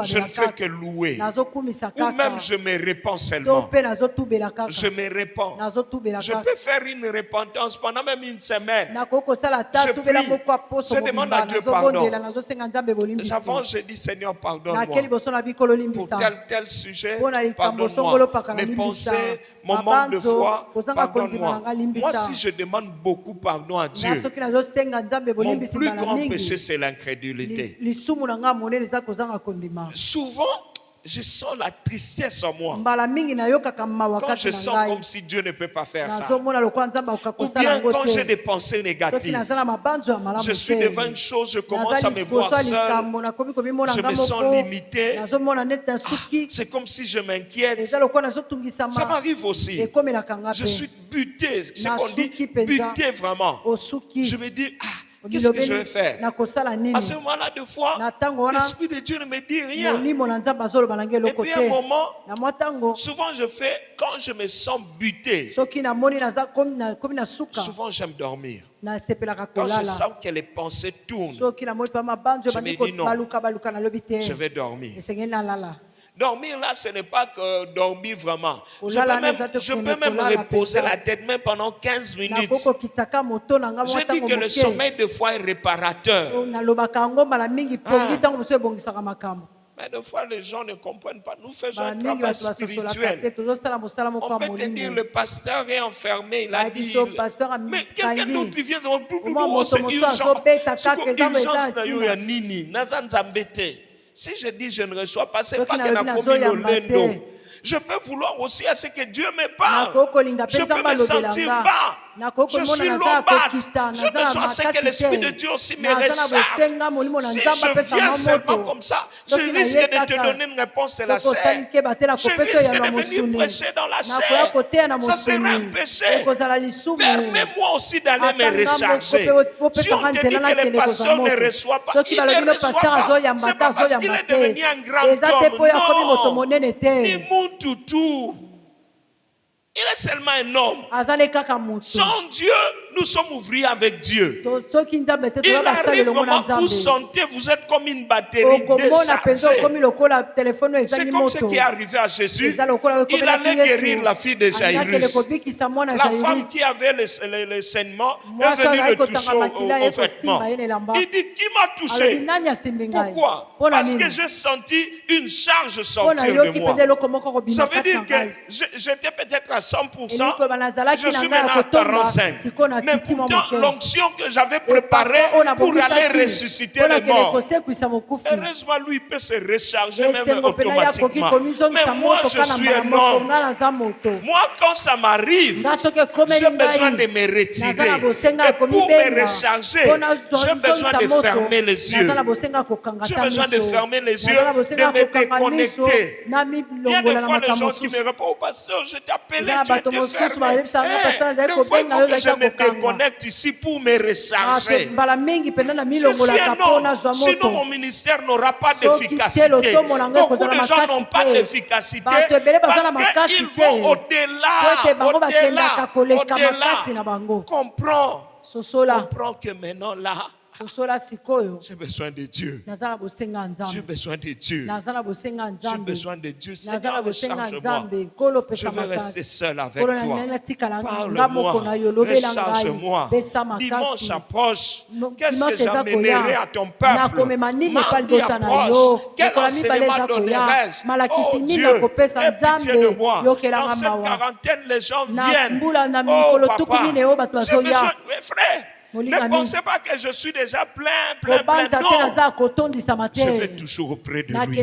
Je ne fais que louer. Ou même je me répands seulement. Je me répands. Je peux faire une repentance pendant même une semaine. Je prie. Je demande à Dieu pardon. Avant, je dis Seigneur, pardonne-moi. Pour tel sujet, pardonne-moi. Mes pensées, mon manque de foi, pardonne-moi. Moi, si je demande beaucoup pardon à Dieu, mon plus grand péché, c'est l'incrédulité. Souvent, je sens la tristesse en moi. Quand je sens comme si Dieu ne peut pas faire ça. Ou bien quand j'ai des pensées négatives. Je suis devant une chose, je commence à me voir seul. Je me sens limité. C'est comme si je m'inquiète. Ça m'arrive aussi. Je suis buté. C'est qu'on dit buté vraiment. Je me dis, qu'est-ce que je vais faire? À ce moment-là, deux fois, l'Esprit de Dieu ne me dit rien. Et puis à un moment, souvent je fais, quand je me sens buté, souvent j'aime dormir. Quand je sens que les pensées tournent, je me dis non, je vais dormir. Dormir là, ce n'est pas que dormir vraiment. Je peux même reposer la tête même pendant 15 minutes. Je dis que le sommeil de foi est réparateur. Mais des fois, les gens ne comprennent pas. Nous faisons un travail spirituel. On peut te dire, le pasteur est enfermé. Il a dit, mais quelqu'un d'autre qui vient, c'est urgence. Si je dis je ne reçois pas, c'est pas que n'a commis le lendo. Je peux vouloir aussi à ce que Dieu me parle. Je peux me sentir bas. Je suis low bas. Je besoin ce que l'Esprit de Dieu aussi me recharge. Si je viens seulement comme ça, je risque de te donner une réponse de la chair. Je risque de venir prêcher dans la chair. Ça sera un péché. Permets-moi aussi d'aller me recharger. Si on te dit que les pasteurs ne reçoivent pas, il ne reçoit pas. C'est pas parce qu'il est devenu un grand homme. Non. Toutou. Il est seulement un homme. Sans Dieu, nous sommes ouvriers avec Dieu. Il arrive vraiment, vous sentez, vous êtes comme une batterie déchargée. C'est comme ce qui est arrivé à Jésus. Il allait guérir la fille de Jairus. La femme qui avait le saignement est venue le toucher au vêtement. Il dit, qui m'a touché? Pourquoi? Parce que j'ai senti une charge sortir de moi. Ça veut dire que j'étais peut-être à 100%, je suis maintenant à 45. Mais pourtant, l'onction que j'avais préparée pour aller ressusciter les morts, heureusement, lui peut se recharger même automatiquement. Mais moi, je suis un homme. Moi, quand ça m'arrive, j'ai besoin de me retirer. Et pour me recharger, j'ai besoin de fermer les yeux. J'ai besoin de fermer les yeux, de me déconnecter. Il y a des fois des gens qui me répondent, oh pasteur, je t'appelais, tu étais fermé. Des fois, il faut que je me déconnecte ici pour me recharger. Je suis un homme, sinon mon ministère n'aura pas d'efficacité. Beaucoup de gens n'ont pas d'efficacité parce qu'ils vont au-delà. Comprends que maintenant là, j'ai besoin de Dieu. J'ai besoin de Dieu. J'ai besoin de Dieu. Seigneur, recharge-moi. Je veux rester seul avec toi. Parle-moi. Recharge-moi. Dimanche approche. Qu'est-ce que j'amènerai à ton peuple? Mardi approche. Quel enseignement donnerai-je? Oh Dieu, aie pitié de moi. Dans cette quarantaine, les gens viennent. Oh papa, j'ai besoin. Mes frères, ne pensez pas que je suis déjà plein. Non. Je vais toujours auprès de lui.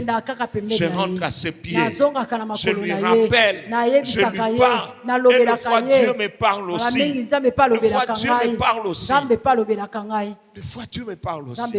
Je rentre à ses pieds. Je lui rappelle. Je lui parle. Et des fois, Dieu me parle aussi. Des fois, Dieu me parle aussi. Des fois, Dieu me parle aussi.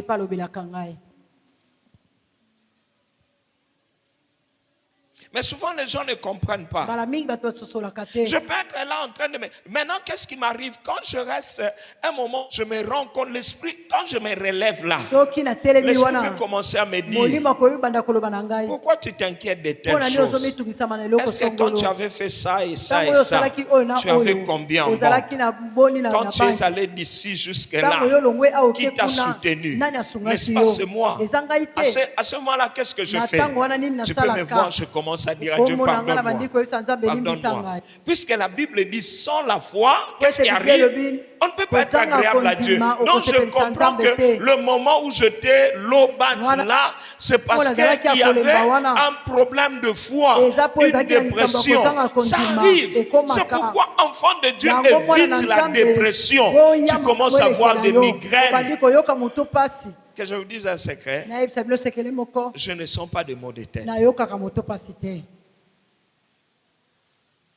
Mais souvent, les gens ne comprennent pas. Bala mingi bato basosolaka te. Je peux être là en train de me... Maintenant, qu'est-ce qui m'arrive? Quand je reste un moment, je me rends compte, l'esprit, quand je me relève là, Soki na telemi l'esprit wana. peut commencer à me dire, Molimo ko banda koloba na ngai. pourquoi tu t'inquiètes de telles Pona ni ozo choses? mitungisama na eloko Est-ce que quand songolo. tu avais fait ça et ça Tango et yo ça, salaki oyo na tu avais oyo. combien en Ozalaki banque? na boni na Quand tu es banki. allé d'ici jusque-là, Tango yo longwe aoke qui t'a kuna. soutenu? Nani N'est-ce asungaki pas, yo? c'est moi. Eza ngai te. À ce moment-là, qu'est-ce que je Na fais? tango wana nini Tu peux me nasalaka. voir, je commence à dire à Dieu, Kombo na nga na pardonne-moi. bandiko yebisa Nzambe elimbisa Pardonne-moi. ngai. Puisque la Bible dit sans la foi, qu'est-ce Ouais, qui c'est arrive? Bible. On ne peut pas être Kozanga agréable à Dieu. kondima, Donc je okosepelisa comprends Nzambe que te. le moment où j'étais l'aubat Voilà. là, c'est parce Voilà, qu'il zalaki y avait akolemba wana. un problème de foi, Eza po une ezalaki na likambo ya dépression. kozanga Ça kondima, arrive. ekomaka. C'est pourquoi enfant de Dieu Yango mwana évite na la Nzambe, dépression. boya Tu commences à avoir des makwelekela yo. migraines. Obandi koyoka moto pasi. Que je vous dise un secret, Nayebisa bino sekele moko. je ne sens pas de maux de tête. Nayokaka moto pasi te.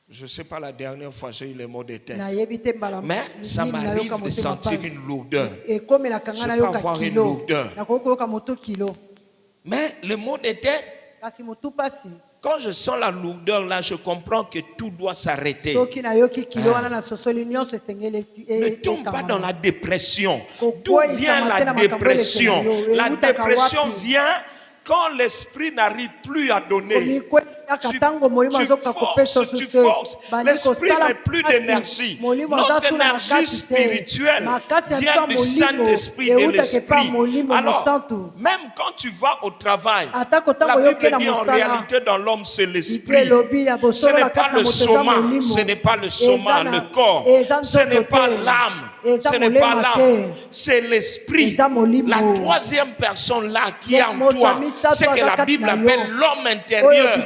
Je ne sais pas la dernière fois j'ai eu les maux de tête. Nayebi te mbala. Mais ça nini m'arrive nayoka de motema sentir pasi. une lourdeur. Ekomelaka nga Je peux nayoka avoir une kilo. lourdeur. Nakoki koyoka moto kilo. Mais les maux de tête, Kasi moto pasi. quand je sens la lourdeur là, je comprends que tout doit s'arrêter. Soki nayoki kilo wana na sosoli nyonso esengeli Ne tombe pas dans la dépression. D'où Kokwei vient sama la te na makambo dépression? eleke na yo. La Eutaka dépression wapi? vient quand l'esprit n'arrive plus à donner. Tu forces. L'esprit n'a plus d'énergie. Notre énergie spirituelle vient du Saint-Esprit de l'Esprit. Alors, même quand tu vas au travail, la Bible dit en réalité dans l'homme c'est l'esprit. Ce n'est pas le soma, ce n'est pas le soma, le corps. Ce n'est pas l'âme. Ce n'est pas l'âme, c'est l'esprit. La troisième personne là qui est en toi, c'est que la Bible appelle l'homme intérieur.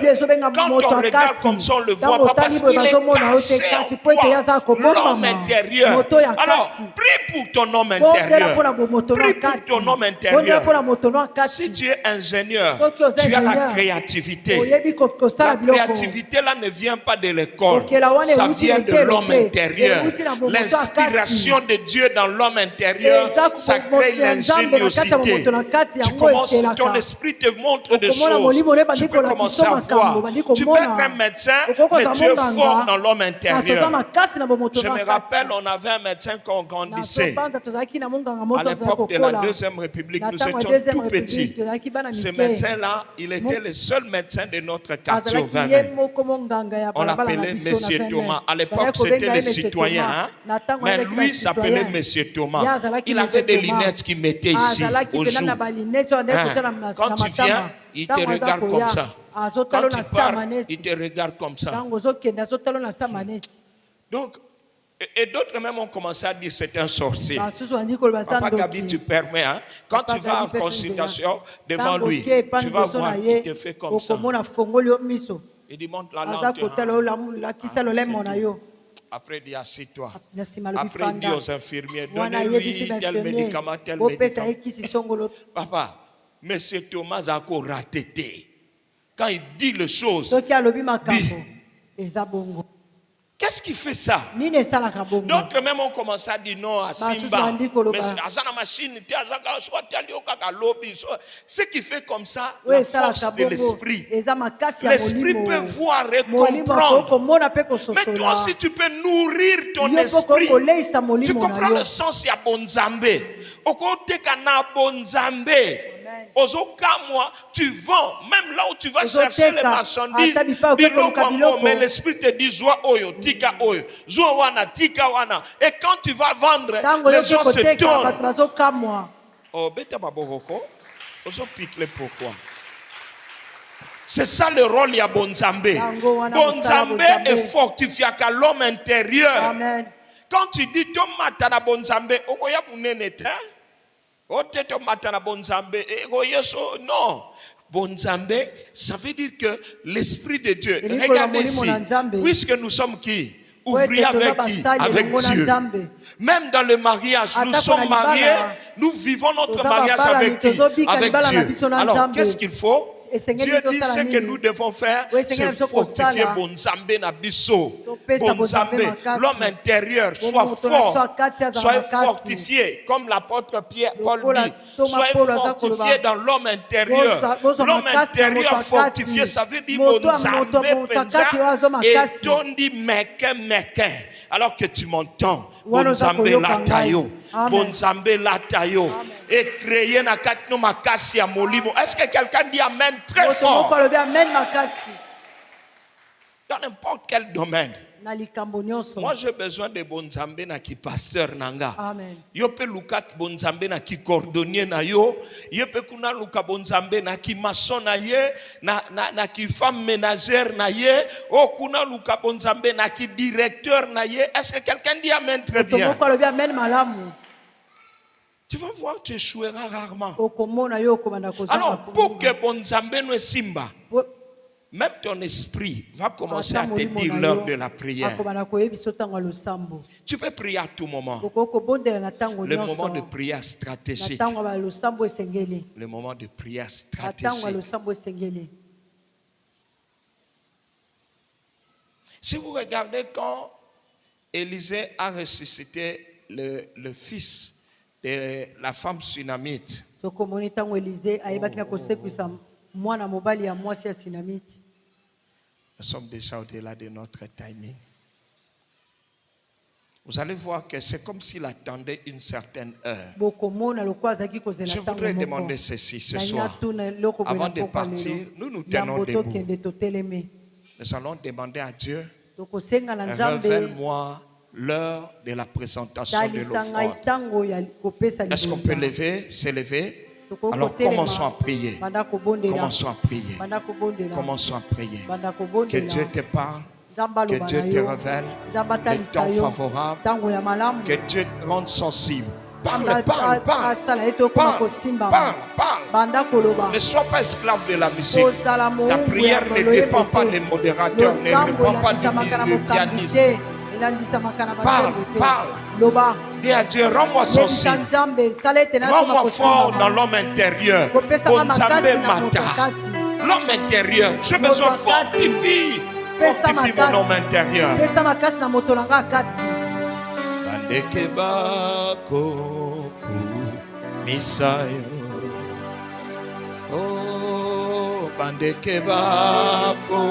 Quand on regarde comme ça, on le voit pas parce qu'il est caché en toi, l'homme intérieur. Alors, prie pour ton homme intérieur. Prie pour ton homme intérieur. Si tu es ingénieur, tu as la créativité. La créativité là ne vient pas de l'école, ça vient de l'homme intérieur. L'inspiration de Dieu dans l'homme intérieur, ça crée l'ingéniosité. Tu commences, ton esprit te montre des choses. Tu peux commencer à voir. Tu peux être un médecin, mais tu es fort dans l'homme intérieur. Je me rappelle, on avait un médecin qu'on grandissait. À l'époque de la Deuxième République, nous étions tout petits. Ce médecin-là, il était le seul médecin de notre quartier au 20. On l'appelait Monsieur Thomas. À l'époque, c'était les citoyens. Hein? Mais lui s'appelait Monsieur Thomas. Il avait des lunettes qu'il mettait ici, au jour. Hein? Quand tu viens, il te regarde comme ça. Quand tu pars, il te regarde comme ça. Donc, et d'autres même ont commencé à dire c'est un sorcier. Papa Gabi, tu permets, hein? Quand tu vas en consultation devant lui, tu vas voir, il te fait comme ça. Il dit monte la lampe. Après, il dit assieds-toi. Après, il dit aux infirmiers, donnez-lui tel médicament, tel médicament. Papa, Monsieur Thomas a encore raté. Quand il dit les choses, qu'est-ce qui fait ça? D'autres même ont commencé à dire non à Simba. Ce qui fait comme ça, la force de l'esprit. L'esprit peut voir et comprendre. Mais toi aussi, tu peux nourrir ton esprit. Tu comprends le sens, il y a Bonzambe. Au côté kana Bonzambe. Moi, tu vends, même là où tu vas chercher les marchandises, mais l'esprit te dit Zoa oyo, tika oyo, Zoa wana, tika wana. Et quand tu vas vendre, les gens se tournent. Oh, bête ma boroko, ozo pique pourquoi? C'est ça le rôle ya Bonzambe. Bonzambe est fortifié à l'homme intérieur. Amen. Quand tu dis Tomata na Bonzambe, okoya munenete. Non. Bonzambe, ça veut dire que l'esprit de Dieu. Regardez ici. Puisque nous sommes qui? Ouvriers avec qui? Avec Dieu. Même dans le mariage, nous sommes mariés. Nous vivons notre mariage avec qui? Avec Dieu. Alors, qu'est-ce qu'il faut? Dieu dit ce que nous devons faire, c'est fortifier Bonzambe na biso. Bonzambe, l'homme intérieur, soit fort, soyez fortifié, comme l'apôtre Paul dit. Soyez fortifié dans l'homme intérieur. L'homme intérieur fortifié, ça veut dire Bonzambe penza et tondi meke. Alors que tu m'entends, Bonzambe latayo, Bonzambe latayo, et créer na katno makasi ya molimo. Est-ce que quelqu'un dit amen très fort? Dans n'importe quel domaine. Moi j'ai besoin de Bonzambe na ki pasteur nanga. Amen. Yo pe luka Bonzambe na ki cordonnier na yo. Yo pe kuna luka Bonzambe na ki maçon na ye, na ki femme ménagère na ye. O kuna luka Bonzambe na ki directeur na ye. Est-ce que quelqu'un dit amen très bien? Tu vas voir, tu échoueras rarement. Alors pour que Bonzambe ne simba, même ton esprit va commencer à te dire l'heure de la prière. Tu peux prier à tout moment. Le moment de prière stratégique. Le moment de prière stratégique. Si vous regardez quand Élisée a ressuscité le fils de la femme sunamite. Nous sommes déjà au-delà de notre timing. Vous allez voir que c'est comme s'il attendait une certaine heure. Je voudrais demander ceci ce soir. Avant de partir, nous tenons debout. Nous allons demander à Dieu, révèle-moi l'heure de la présentation de l'offrande. Est-ce qu'on peut se lever? Alors commençons à prier. Commençons à prier. Commençons à prier. Que Dieu te parle. Que Dieu te révèle le temps favorable. Que Dieu te rende sensible. Parle. Ne sois pas esclave de la musique. Ta prière ne dépend pas des modérateurs, ne dépend pas du pianiste. Parle. Dis à Dieu, rends-moi sensible. Rends-moi fort dans l'homme intérieur. Bonzambe mata. L'homme intérieur. J'ai besoin fortifie mon homme intérieur. Bandeke bako misayo. Oh, bandeke bako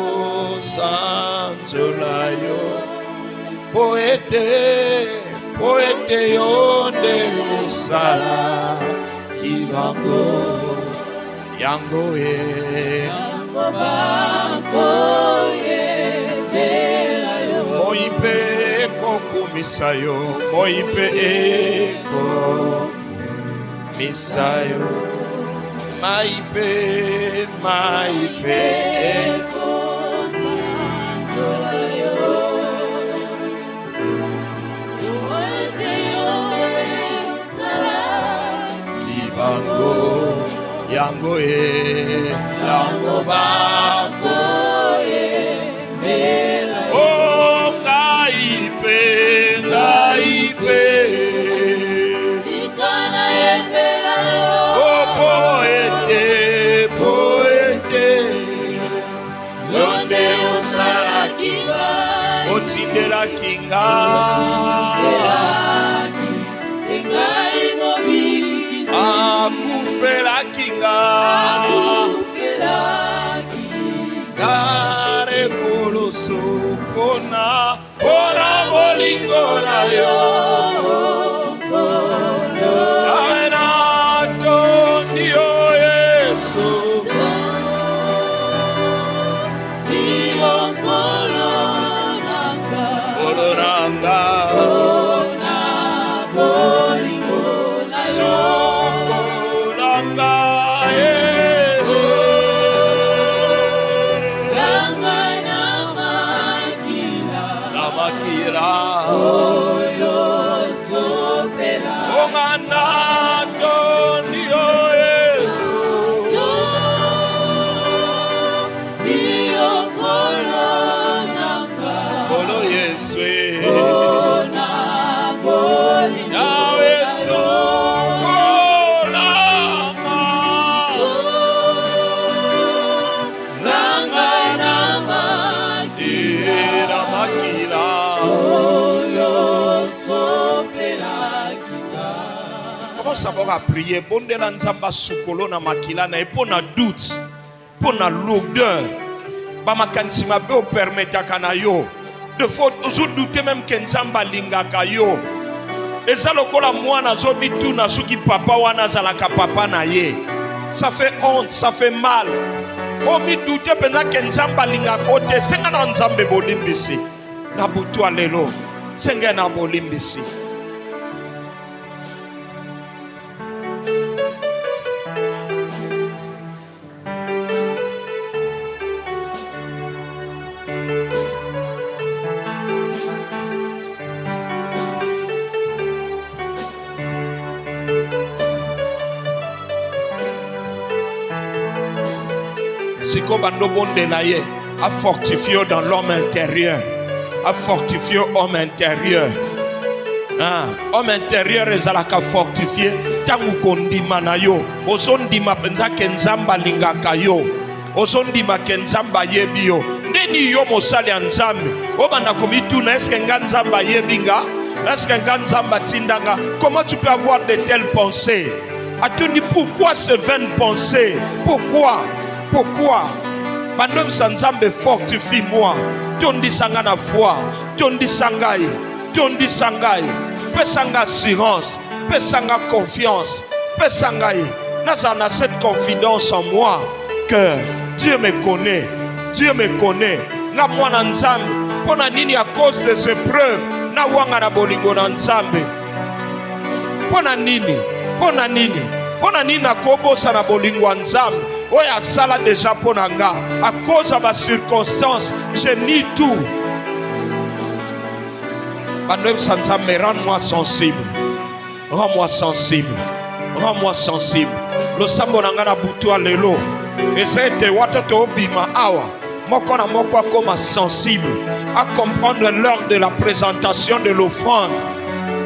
sanzolayo. Poete yonde usala kivango yango bako belayo moipe kokumisayo moipe kokumisayo maipe yango bako oh ngaipe tikana embela oh poete yonde osala kinga otindela kinga akufela kinga gare koloso pona bolingo na yo aena tondi o Yesu koloranga Commence d'abord à prier. Bondela nzamba sukolo na makila na pour na doute, pour na lourdeur. Ba makanisi mabe o permettre kana yo. De faut toujours douter même que nzamba lingaka yo. Eza lokola mwana zo bituna suki papa wana zalaka papa na ye. Ça fait honte, ça fait mal. O mi douter penza que nzamba lingaka ote senga na nzambe bolimbisi. Na butu alelo. Senga na bolimbisi. Siko bando bondela ye a fortifié dans l'homme intérieur, a fortifié homme intérieur. Homme intérieur ezalaka fortifié tangu kondima na yo ozondima penza kenzamba lingaka yo ozondima kenzamba yebi yo ndeni yo mosali ya nzambe obanda komituna eske nga nzamba yebinga eske nga nzamba tindanga. Comment tu peux avoir de telles pensées? Atuni, pourquoi ces vaines pensées? Pourquoi? Bandom sanzambe fortifie moi. Tondi sanga na foi. Tondi sangai. Pesanga assurance. Pesanga confiance. Pesangai. Nazana cette confidence en moi que Dieu me connaît. Nga mwana nzambe. Pona nini à cause de ces preuves. Na wanga na bolingo na nzambe. Pona nini na kobosa na bolingo nzambe. Oya sala déjà ponanga. À cause de ma circonstance, je nie tout. Bandem sanzambe, rends-moi sensible. Rends-moi sensible. Lo sambo nanga na butu alelo. Ezete watoto obima awa. Moko na moko akoma sensible. À comprendre l'heure de la présentation de l'offrande.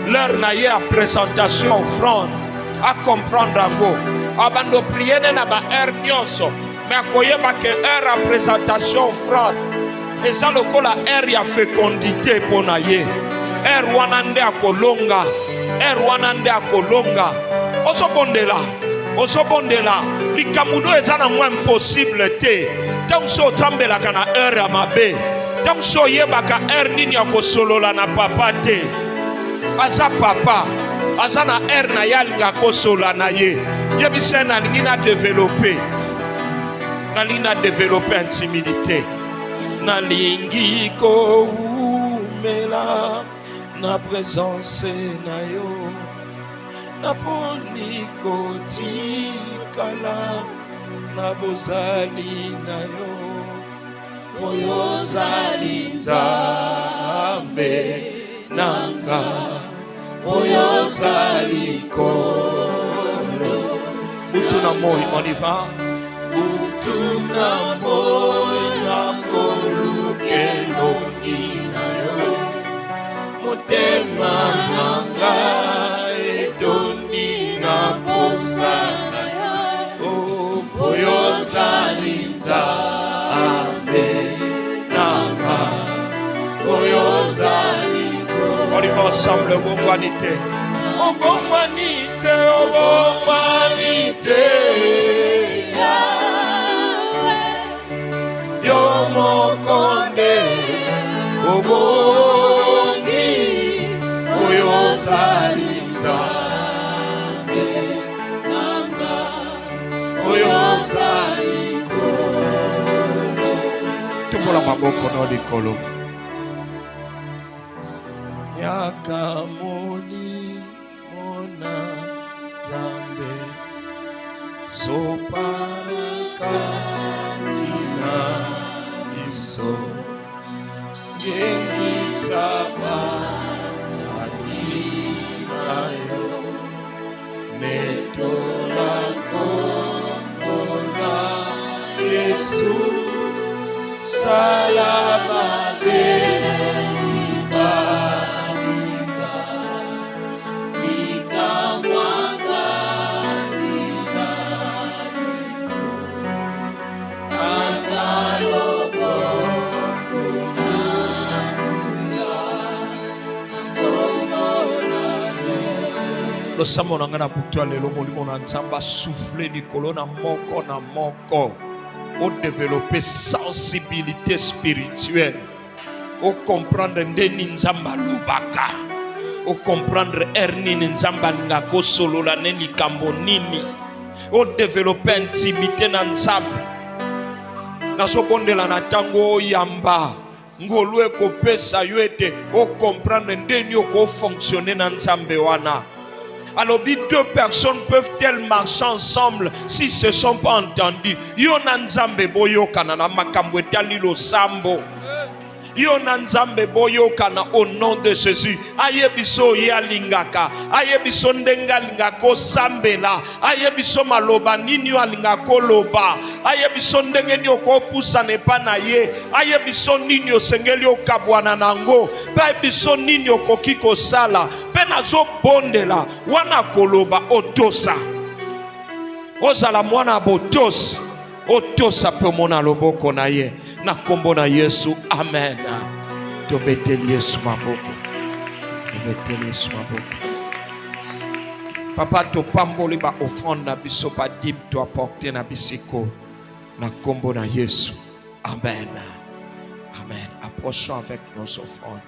L'heure na ye la présentation offrande. À comprendre ango. Abando prier na ba heure nyonso. Mais akoyeba ke heure à présentation offrande. Eza lokola heure ya fécondité pona ye. Heure wana nde akolonga. Ozobondela. Likamudo eza na mwa impossible te. Tant so tambelaka na heure ya mabe. Tant so yebaka heure nini akosolola na papa te. Aza papa. Aza na heure na yalinga kosola na ye. Yebise na lingi na développer. Intimidité. Na lingi ko umela na présence na yo. Na poni ko tikala na bozali na yo. Oyo zali nzambe nanga. Oyo zali kolo. Butuna moi, on y va. Butuna moi na kolu kelo inayo. Motema nanga etondi na posana. Oyo zali nzambe nanga. Oyo zali. On y va ensemble, bonité. Yo mokonde, obongi, oyo saliza, nanga, oyo saliko. Tupola maboko no likolo. Yakamoni mona zambe soparaka tina iso gengi saba sakirayo netola kongona Yesu salabade. Le samo na ngana butwa lelo molimo na nzamba souffler likolo na moko. Au développer sensibilité spirituelle. Au comprendre ndeni nzamba lubaka. Au comprendre erni nzamba lingako solo la neli kambo nini. Au développer intimité na nzambe. Naso bondela na tango yamba. Ngolu ekopesa yo ete au comprendre ndeni oko fonctionner na nzambe wana. Alors, deux personnes peuvent-elles marcher ensemble si ce ne sont pas entendus? Yona nzambe boyo kana na makambo etali lo sambo. Yona nzambe boyo kana au nom de Jésus. Ayebiso yalingaka. Ayebiso ndenga lingako sambela. Ayebiso maloba nini alingako loba. Ayebiso ndenge ni okopusa nepa na ye. Ayebiso nini osengeli okabwana nango. Ayebiso nini okokiko sala. Penazo bondela. Wana koloba otosa. Ozala mwana botos. Otosa pe mona loboko na ye. Na kombo na Yesu. Amen. Tobeteli Yesu maboko. Tobeteli Yesu maboko. Papa to pamboli ba offrande na biso pa dib to apporter na bisiko. Na kombo na Yesu. Amen. Amen. Approchons avec nos offrandes.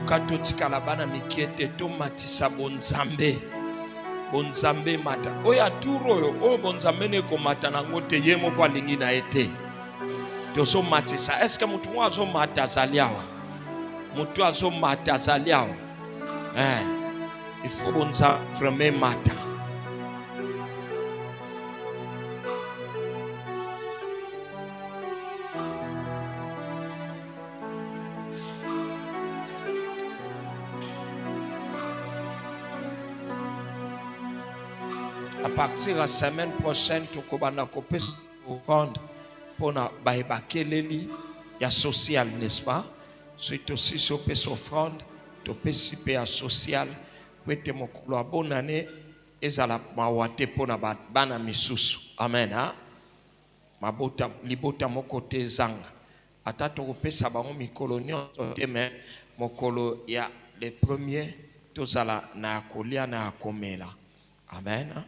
Kato tikala bana mikiete to matisa bonzambe mata oya turo yo o bonzambe ne ko mata nango te yemo kwa lingi na ete to so matisa. Est-ce que mutu azo mata zaliawa mutu azo mata zaliawa il faut bonza vraiment mata. À partir de la semaine prochaine, tu vas offrande pour na baïba keleli ya social, n'est-ce pas? C'est aussi sur pes offrande, tu peux siper à social, pour te mokolo bonne année et zala mawate pour na bana misusu. Amen hein? Mabota libota mokote zanga. Ata to pesa ba mikolo nyonso te mais mokolo ya les premiers to zala na kolia na komela. Amen hein?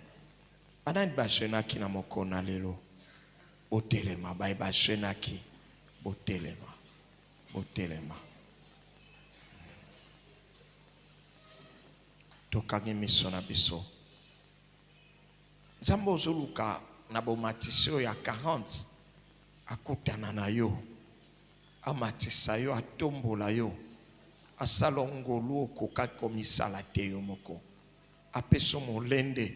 Anan ba shenaki na mokona lelo botelema ba ba shenaki botelema tokangi miso na biso Nzambe zoluka na bomatisio ya 40 akutana na yo amatisa yo atombola yo asalongolu okoka komisala te yo moko apeso molende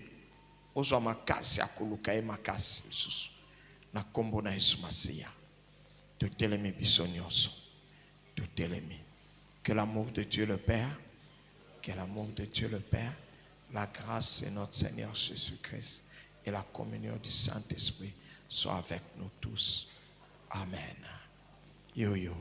ozwa makasi akoluka ye makasi lisusu na kombo na Yesu Masiya totelemi biso nyonso totelemi. Que l'amour de Dieu le Père, que l'amour de Dieu le Père, la grâce de notre Seigneur Jésus-Christ et la communion du Saint-Esprit soient avec nous tous. Amen. Yo yo.